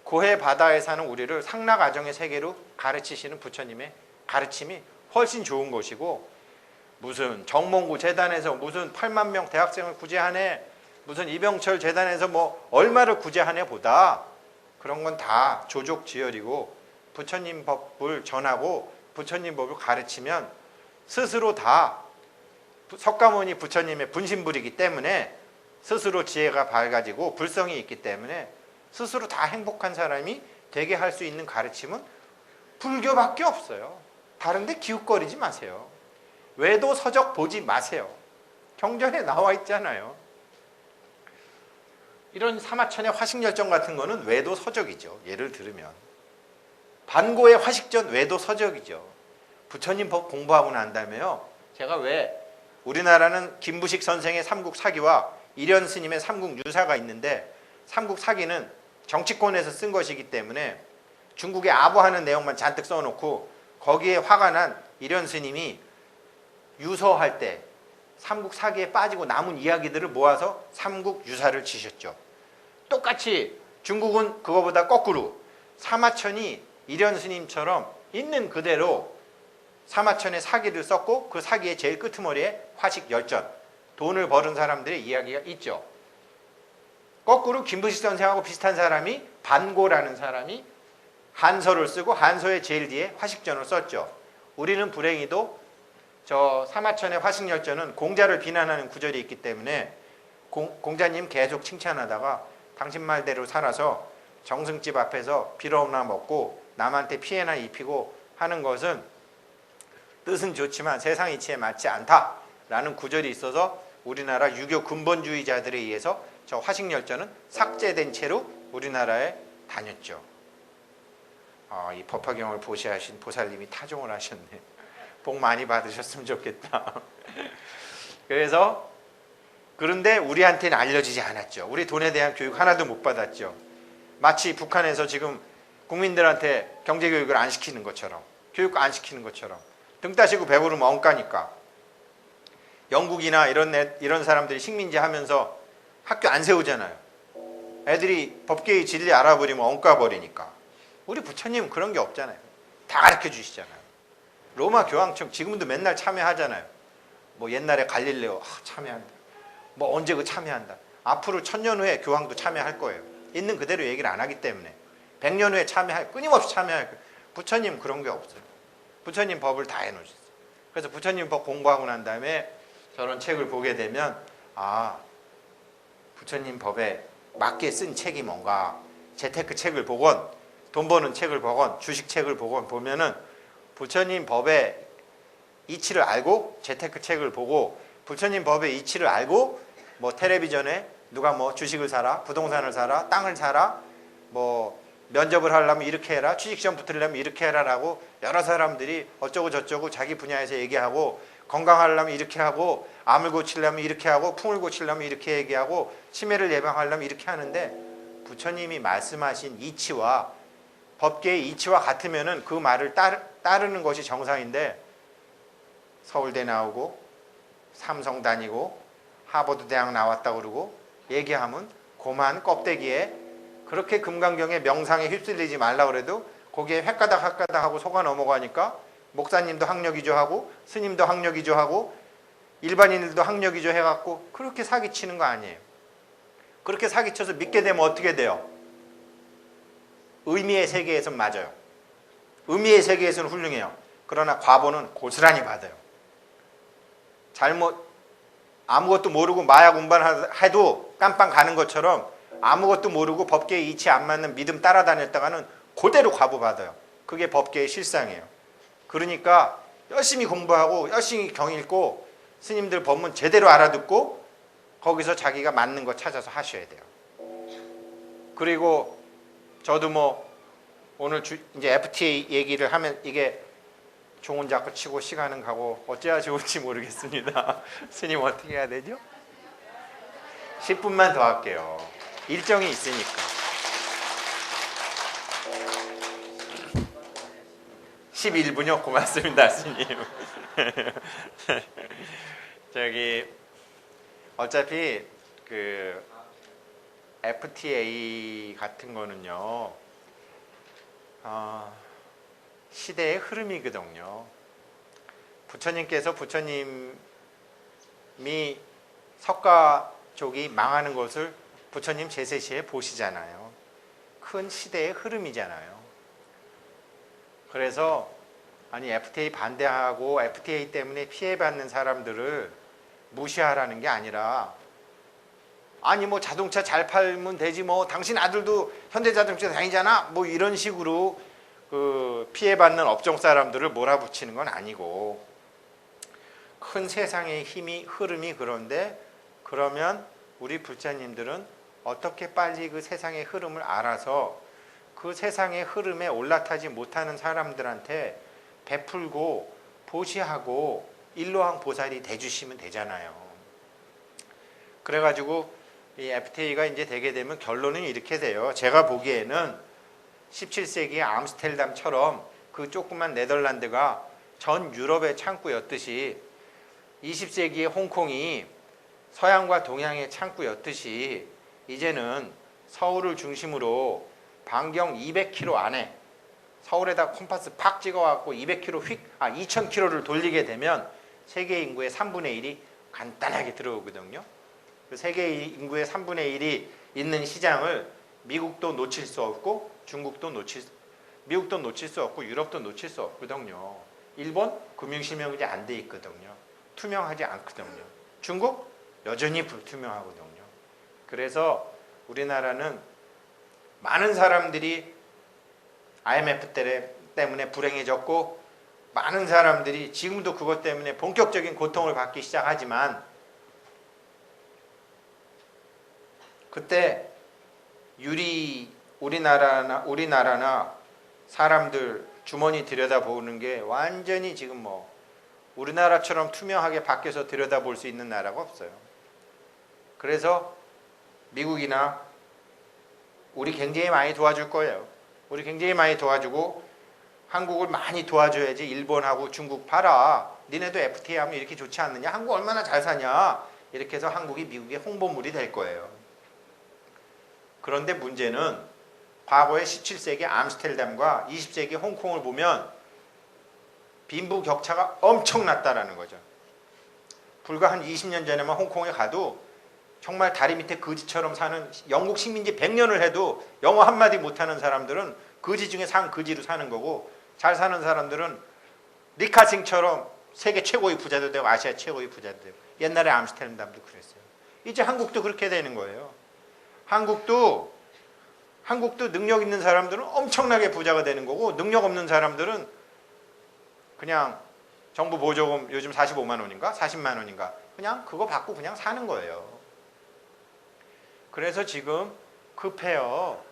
고해 바다에 사는 우리를 상락아정의 세계로 가르치시는 부처님의 가르침이 훨씬 좋은 것이고 무슨 정몽구 재단에서 무슨 8만 명 대학생을 구제하네 무슨 이병철 재단에서 뭐 얼마를 구제하네 보다 그런 건 다 조족지혈이고 부처님 법을 전하고 부처님 법을 가르치면 스스로 다 석가모니 부처님의 분신불이기 때문에 스스로 지혜가 밝아지고 불성이 있기 때문에 스스로 다 행복한 사람이 되게 할 수 있는 가르침은 불교밖에 없어요. 다른 데 기웃거리지 마세요. 외도 서적 보지 마세요. 경전에 나와 있잖아요. 이런 사마천의 화식열전 같은 거는 외도 서적이죠. 예를 들으면 반고의 화식전 외도 서적이죠. 부처님 법 공부하고 난 다음에요. 제가 왜 우리나라는 김부식 선생의 삼국사기와 일현 스님의 삼국유사가 있는데 삼국사기는 정치권에서 쓴 것이기 때문에 중국에 아부하는 내용만 잔뜩 써놓고 거기에 화가 난 일현 스님이 유서할 때 삼국사기에 빠지고 남은 이야기들을 모아서 삼국유사를 지셨죠. 똑같이 중국은 그거보다 거꾸로 사마천이 일현 스님처럼 있는 그대로 사마천의 사기를 썼고 그 사기의 제일 끄트머리에 화식열전 돈을 벌은 사람들의 이야기가 있죠. 거꾸로 김부식 선생하고 비슷한 사람이 반고라는 사람이 한서를 쓰고 한서의 제일 뒤에 화식전을 썼죠. 우리는 불행히도 저 사마천의 화식열전은 공자를 비난하는 구절이 있기 때문에 공자님 계속 칭찬하다가 당신 말대로 살아서 정승집 앞에서 빌어나 먹고 남한테 피해나 입히고 하는 것은 뜻은 좋지만 세상 이치에 맞지 않다라는 구절이 있어서 우리나라 유교 근본주의자들에 의해서 저 화식열전은 삭제된 채로 우리나라에 다녔죠. 이 법화경을 보시하신 보살님이 타종을 하셨네. 복 많이 받으셨으면 좋겠다. 그래서 그런데 우리한테는 알려지지 않았죠. 우리 돈에 대한 교육 하나도 못 받았죠. 마치 북한에서 지금 국민들한테 경제교육을 안 시키는 것처럼, 교육 안 시키는 것처럼 등 따시고 배부르면 엉까니까. 영국이나 이런 사람들이 식민지 하면서 학교 안 세우잖아요. 애들이 법계의 진리 알아버리면 엉까버리니까. 우리 부처님은 그런 게 없잖아요. 다 가르쳐 주시잖아요. 로마 교황청 지금도 맨날 참여하잖아요. 뭐 옛날에 갈릴레오 참여한다. 뭐 언제 그 참여한다. 앞으로 1000년 후에 교황도 참여할 거예요. 있는 그대로 얘기를 안 하기 때문에. 100년 후에 끊임없이 참여할 거예요. 부처님 그런 게 없어요. 부처님 법을 다 해놓으셨어요. 그래서 부처님 법 공부하고 난 다음에 저런 책을 보게 되면 부처님 법에 맞게 쓴 책이 뭔가, 재테크 책을 보건 돈 버는 책을 보건 주식 책을 보건 보면은 부처님 법의 이치를 알고 재테크 책을 보고 부처님 법의 이치를 알고 뭐 텔레비전에 누가 뭐 주식을 사라, 부동산을 사라, 땅을 사라, 뭐 면접을 하려면 이렇게 해라, 취직시험 붙으려면 이렇게 해라라고 여러 사람들이 어쩌고 저쩌고 자기 분야에서 얘기하고, 건강하려면 이렇게 하고, 암을 고치려면 이렇게 하고, 풍을 고치려면 이렇게 얘기하고, 치매를 예방하려면 이렇게 하는데 부처님이 말씀하신 이치와 법계의 이치와 같으면은 그 말을 따르는 것이 정상인데, 서울대 나오고 삼성 다니고 하버드 대학 나왔다 그러고 얘기하면 고만 껍데기에 그렇게 금강경의 명상에 휩쓸리지 말라 그래도 거기에 헷가닥 하고 속아 넘어가니까 목사님도 학력이죠 하고 스님도 학력이죠 하고 일반인들도 학력이죠 해갖고 그렇게 사기치는 거 아니에요. 그렇게 사기쳐서 믿게 되면 어떻게 돼요? 의미의 세계에서는 맞아요. 의미의 세계에서는 훌륭해요. 그러나 과보는 고스란히 받아요. 아무것도 모르고 마약 운반해도 깜빵 가는 것처럼 아무것도 모르고 법계에 이치 안 맞는 믿음 따라다녔다가는 그대로 과보 받아요. 그게 법계의 실상이에요. 그러니까 열심히 공부하고 열심히 경 읽고 스님들 법문 제대로 알아듣고 거기서 자기가 맞는 거 찾아서 하셔야 돼요. 그리고 저도 뭐 오늘 이제 FTA 얘기를 하면 이게 종은 자꾸 치고 시간은 가고 어째야 좋을지 모르겠습니다. 스님 어떻게 해야 되죠? 10분만 더 할게요. 일정이 있으니까. 11분요? 고맙습니다, 스님. 어차피 그 FTA 같은 거는요, 시대의 흐름이거든요. 부처님께서 부처님이 석가족이 망하는 것을 부처님 제세시에 보시잖아요. 큰 시대의 흐름이잖아요. 그래서 FTA 반대하고 FTA 때문에 피해받는 사람들을 무시하라는 게 아니라 뭐 자동차 잘 팔면 되지 뭐 당신 아들도 현대자동차 다니잖아 뭐 이런 식으로 그 피해받는 업종 사람들을 몰아붙이는 건 아니고 큰 세상의 힘이 흐름이 그런데 그러면 우리 불자님들은 어떻게 빨리 그 세상의 흐름을 알아서 그 세상의 흐름에 올라타지 못하는 사람들한테 베풀고 보시하고 일로왕 보살이 돼주시면 되잖아요. 그래가지고 이 FTA가 이제 되게 되면 결론은 이렇게 돼요. 제가 보기에는 17세기의 암스테르담처럼 그 조그만 네덜란드가 전 유럽의 창구였듯이 20세기의 홍콩이 서양과 동양의 창구였듯이 이제는 서울을 중심으로 반경 200km 안에 서울에다 콤파스 팍 찍어갖고 200km 2000km를 돌리게 되면 세계 인구의 3분의 1이 간단하게 들어오거든요. 그 세계 인구의 3분의 1이 있는 시장을 미국도 놓칠 수 없고 미국도 놓칠 수 없고 유럽도 놓칠 수 없거든요. 일본 금융실명제 안 돼 있거든요. 투명하지 않거든요. 중국 여전히 불투명하거든요. 그래서 우리나라는 많은 사람들이 IMF 때문에 불행해졌고 많은 사람들이 지금도 그것 때문에 본격적인 고통을 받기 시작하지만 그때 우리나라나 사람들 주머니 들여다보는 게 완전히 지금 뭐 우리나라처럼 투명하게 밖에서 들여다볼 수 있는 나라가 없어요. 그래서 미국이나 우리 굉장히 많이 도와줄 거예요. 우리 굉장히 많이 도와주고 한국을 많이 도와줘야지. 일본하고 중국 봐라. 니네도 FTA 하면 이렇게 좋지 않느냐? 한국 얼마나 잘 사냐? 이렇게 해서 한국이 미국의 홍보물이 될 거예요. 그런데 문제는 과거의 17세기 암스테르담과 20세기 홍콩을 보면 빈부격차가 엄청났다라는 거죠. 불과 한 20년 전에만 홍콩에 가도 정말 다리 밑에 거지처럼 사는, 영국 식민지 100년을 해도 영어 한마디 못하는 사람들은 거지 중에 거지로 사는 거고, 잘 사는 사람들은 리카싱처럼 세계 최고의 부자도 되고 아시아 최고의 부자도 되고. 옛날에 암스테르담도 그랬어요. 이제 한국도 그렇게 되는 거예요. 한국도 능력 있는 사람들은 엄청나게 부자가 되는 거고, 능력 없는 사람들은 그냥 정부 보조금 요즘 45만 원인가 40만 원인가 그냥 그거 받고 그냥 사는 거예요. 그래서 지금 급해요.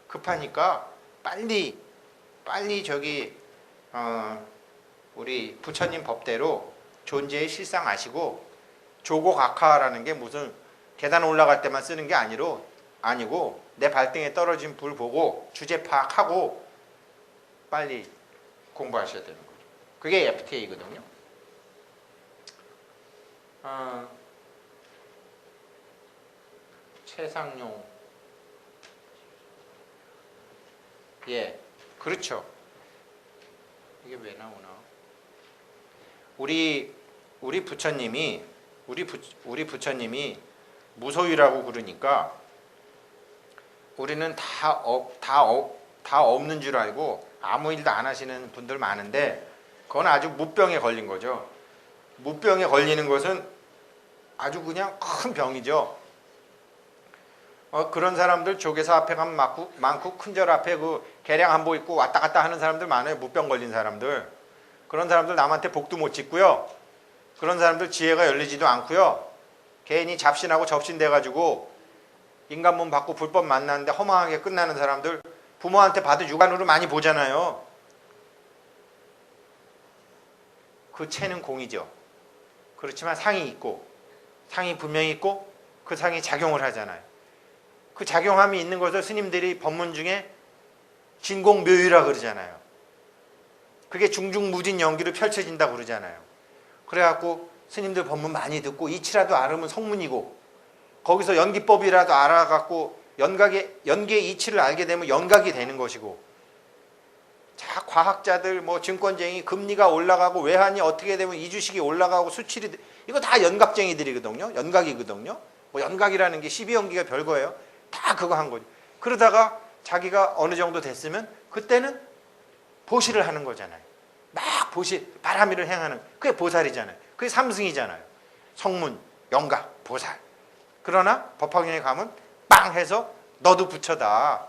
급하니까 빨리 우리 부처님 법대로 존재의 실상 아시고, 조고각하라는 게 무슨 계단 올라갈 때만 쓰는 게 아니고 내 발등에 떨어진 불 보고 주제 파악하고 빨리 공부하셔야 되는 거죠. 그게 FTA거든요. 최상용. 예, 그렇죠. 이게 왜 나오나? 우리 부처님이 무소유라고 그러니까 우리는 다 없는 줄 알고 아무 일도 안 하시는 분들 많은데, 그건 아주 무병에 걸린 거죠. 무병에 걸리는 것은 아주 그냥 큰 병이죠. 그런 사람들 조계사 앞에 가면 많고 큰절 앞에 그 계량 한복 입고 왔다 갔다 하는 사람들 많아요. 무병 걸린 사람들. 그런 사람들 남한테 복도 못 짓고요. 그런 사람들 지혜가 열리지도 않고요. 괜히 잡신하고 접신돼가지고 인간 몸 받고 불법 만나는데 허망하게 끝나는 사람들 부모한테 받은 육안으로 많이 보잖아요. 그 체는 공이죠. 그렇지만 상이 분명히 있고 그 상이 작용을 하잖아요. 그 작용함이 있는 것을 스님들이 법문 중에 진공묘유라 그러잖아요. 그게 중중무진 연기로 펼쳐진다고 그러잖아요. 그래갖고 스님들 법문 많이 듣고 이치라도 알으면 성문이고, 거기서 연기법이라도 알아갖고 연기의 이치를 알게 되면 연각이 되는 것이고, 자, 과학자들 뭐 증권쟁이 금리가 올라가고 외환이 어떻게 되면 이주식이 올라가고 수출이, 이거 다 연각쟁이들이거든요. 연각이거든요. 뭐 연각이라는 게 12연기가 별거예요. 다 그거 한 거죠. 그러다가 자기가 어느 정도 됐으면 그때는 보시를 하는 거잖아요. 막 바람이를 행하는, 그게 보살이잖아요. 그게 삼승이잖아요. 성문, 영각, 보살. 그러나 법화경에 가면 빵 해서 너도 부처다.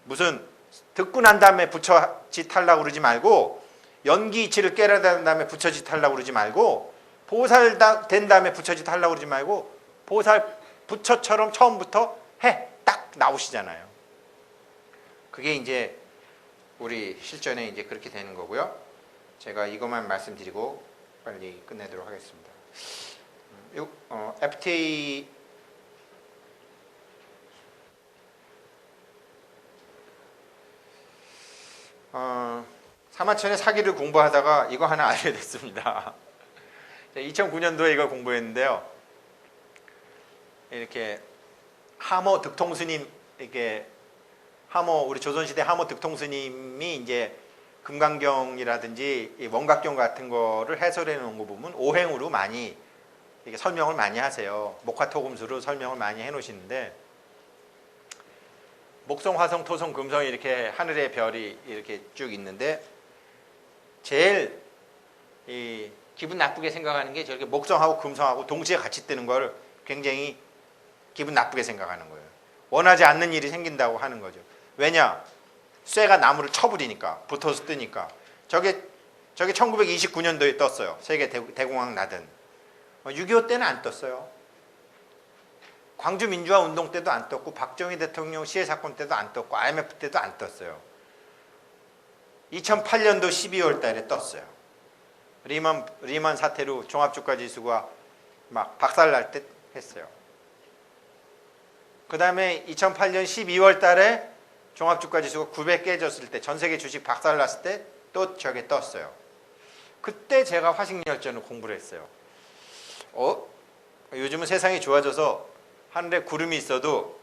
무슨 듣고 난 다음에 부처짓 하려고 그러지 말고, 연기 이치를 깨달은 다음에 부처짓 하려고 그러지 말고, 보살 된 다음에 부처짓 하려고 그러지 말고, 보살 부처처럼 처음부터 해. 딱 나오시잖아요. 그게 이제 우리 실전에 이제 그렇게 되는 거고요. 제가 이것만 말씀드리고 빨리 끝내도록 하겠습니다. FTA 사마천의 사기를 공부하다가 이거 하나 알게 됐습니다. 2009년도에 이거 공부했는데요. 이렇게 하모 득통스님, 이렇게 우리 조선시대 하모 득통스님이 이제 금강경이라든지 원각경 같은 거를 해설해 놓은 거 보면 오행으로 많이 이렇게 설명을 많이 하세요. 목화토금수로 설명을 많이 해 놓으시는데, 목성, 화성, 토성, 금성 이렇게 하늘의 별이 이렇게 쭉 있는데, 제일 기분 나쁘게 생각하는 게 저렇게 목성하고 금성하고 동시에 같이 뜨는 걸 굉장히 기분 나쁘게 생각하는 거예요. 원하지 않는 일이 생긴다고 하는 거죠. 왜냐? 쇠가 나무를 쳐버리니까, 붙어서 뜨니까. 저게 1929년도에 떴어요. 세계 대공황 나던. 6.25 때는 안 떴어요. 광주 민주화 운동 때도 안 떴고, 박정희 대통령 시해 사건 때도 안 떴고, IMF 때도 안 떴어요. 2008년도 12월 달에 떴어요. 리만 사태로 종합주가 지수가 막 박살날 때 했어요. 그 다음에 2008년 12월 달에 종합주가 지수가 900 깨졌을 때, 전 세계 주식 박살났을 때 또 저게 떴어요. 그때 제가 화식열전을 공부를 했어요. 요즘은 세상이 좋아져서 하늘에 구름이 있어도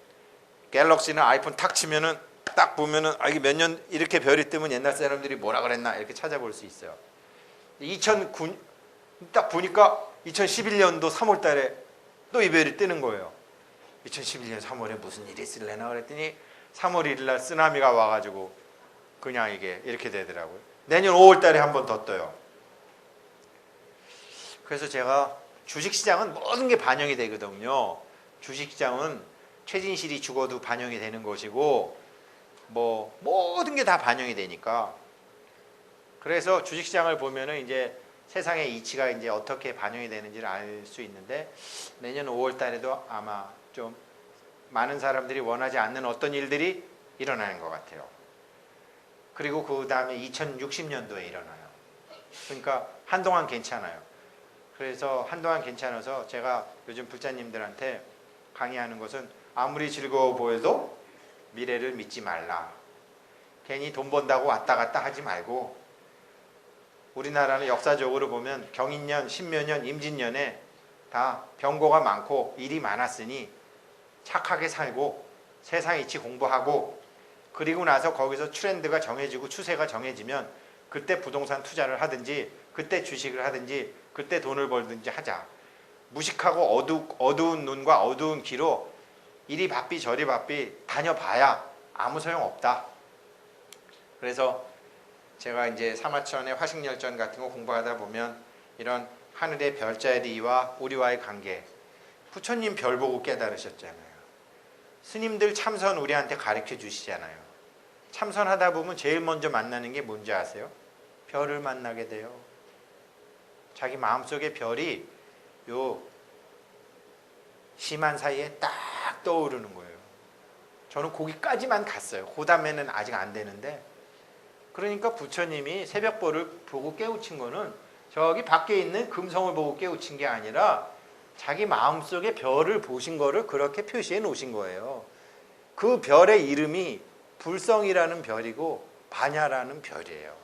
갤럭시나 아이폰 탁 치면은 딱 보면은 이게 몇 년 이렇게 별이 뜨면 옛날 사람들이 뭐라 그랬나 이렇게 찾아볼 수 있어요. 2009 딱 보니까 2011년도 3월 달에 또 이 별이 뜨는 거예요. 2011년 3월에 무슨 일이 있을래나 그랬더니 3월 1일 날 쓰나미가 와가지고 그냥 이게 이렇게 되더라고요. 내년 5월 달에 한 번 더 떠요. 그래서 제가 주식시장은 모든 게 반영이 되거든요. 주식시장은 최진실이 죽어도 반영이 되는 것이고 뭐 모든 게 다 반영이 되니까. 그래서 주식시장을 보면은 이제 세상의 이치가 이제 어떻게 반영이 되는지를 알 수 있는데, 내년 5월 달에도 아마 좀 많은 사람들이 원하지 않는 어떤 일들이 일어나는 것 같아요. 그리고 그 다음에 2060년도에 일어나요. 그러니까 한동안 괜찮아요. 그래서 한동안 괜찮아서 제가 요즘 불자님들한테 강의하는 것은 아무리 즐거워 보여도 미래를 믿지 말라. 괜히 돈 번다고 왔다 갔다 하지 말고, 우리나라는 역사적으로 보면 경인년, 신묘년, 임진년에 다 병고가 많고 일이 많았으니 착하게 살고 세상 이치 공부하고, 그리고 나서 거기서 트렌드가 정해지고 추세가 정해지면 그때 부동산 투자를 하든지 그때 주식을 하든지 그때 돈을 벌든지 하자. 무식하고 어두운 눈과 어두운 귀로 이리 바삐 저리 바삐 다녀봐야 아무 소용없다. 그래서 제가 이제 사마천의 화식열전 같은 거 공부하다 보면 이런 하늘의 별자리와 우리와의 관계, 부처님 별 보고 깨달으셨잖아요. 스님들 참선 우리한테 가르쳐 주시잖아요. 참선하다 보면 제일 먼저 만나는 게 뭔지 아세요? 별을 만나게 돼요. 자기 마음속에 별이 요 심한 사이에 딱 떠오르는 거예요. 저는 거기까지만 갔어요. 그 다음에는 아직 안 되는데, 그러니까 부처님이 새벽별을 보고 깨우친 거는 저기 밖에 있는 금성을 보고 깨우친 게 아니라 자기 마음속에 별을 보신 거를 그렇게 표시해 놓으신 거예요. 그 별의 이름이 불성이라는 별이고 반야라는 별이에요.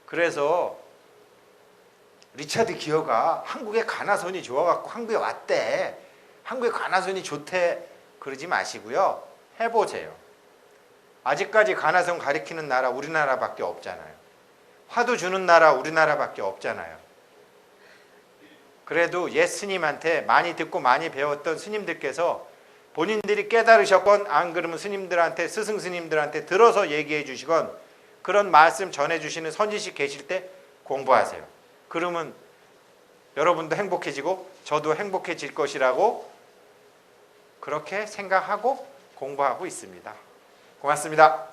그래서 리차드 기어가 한국에 가나선이 좋아갖고 한국에 왔대. 한국에 가나선이 좋대. 그러지 마시고요. 해보세요. 아직까지 가나선 가리키는 나라 우리나라밖에 없잖아요. 화두 주는 나라 우리나라밖에 없잖아요. 그래도 옛 스님한테 많이 듣고 많이 배웠던 스님들께서 본인들이 깨달으셨건 안 그러면 스님들한테, 스승 스님들한테 들어서 얘기해 주시건 그런 말씀 전해 주시는 선지식 계실 때 공부하세요. 그러면 여러분도 행복해지고 저도 행복해질 것이라고 그렇게 생각하고 공부하고 있습니다. 고맙습니다.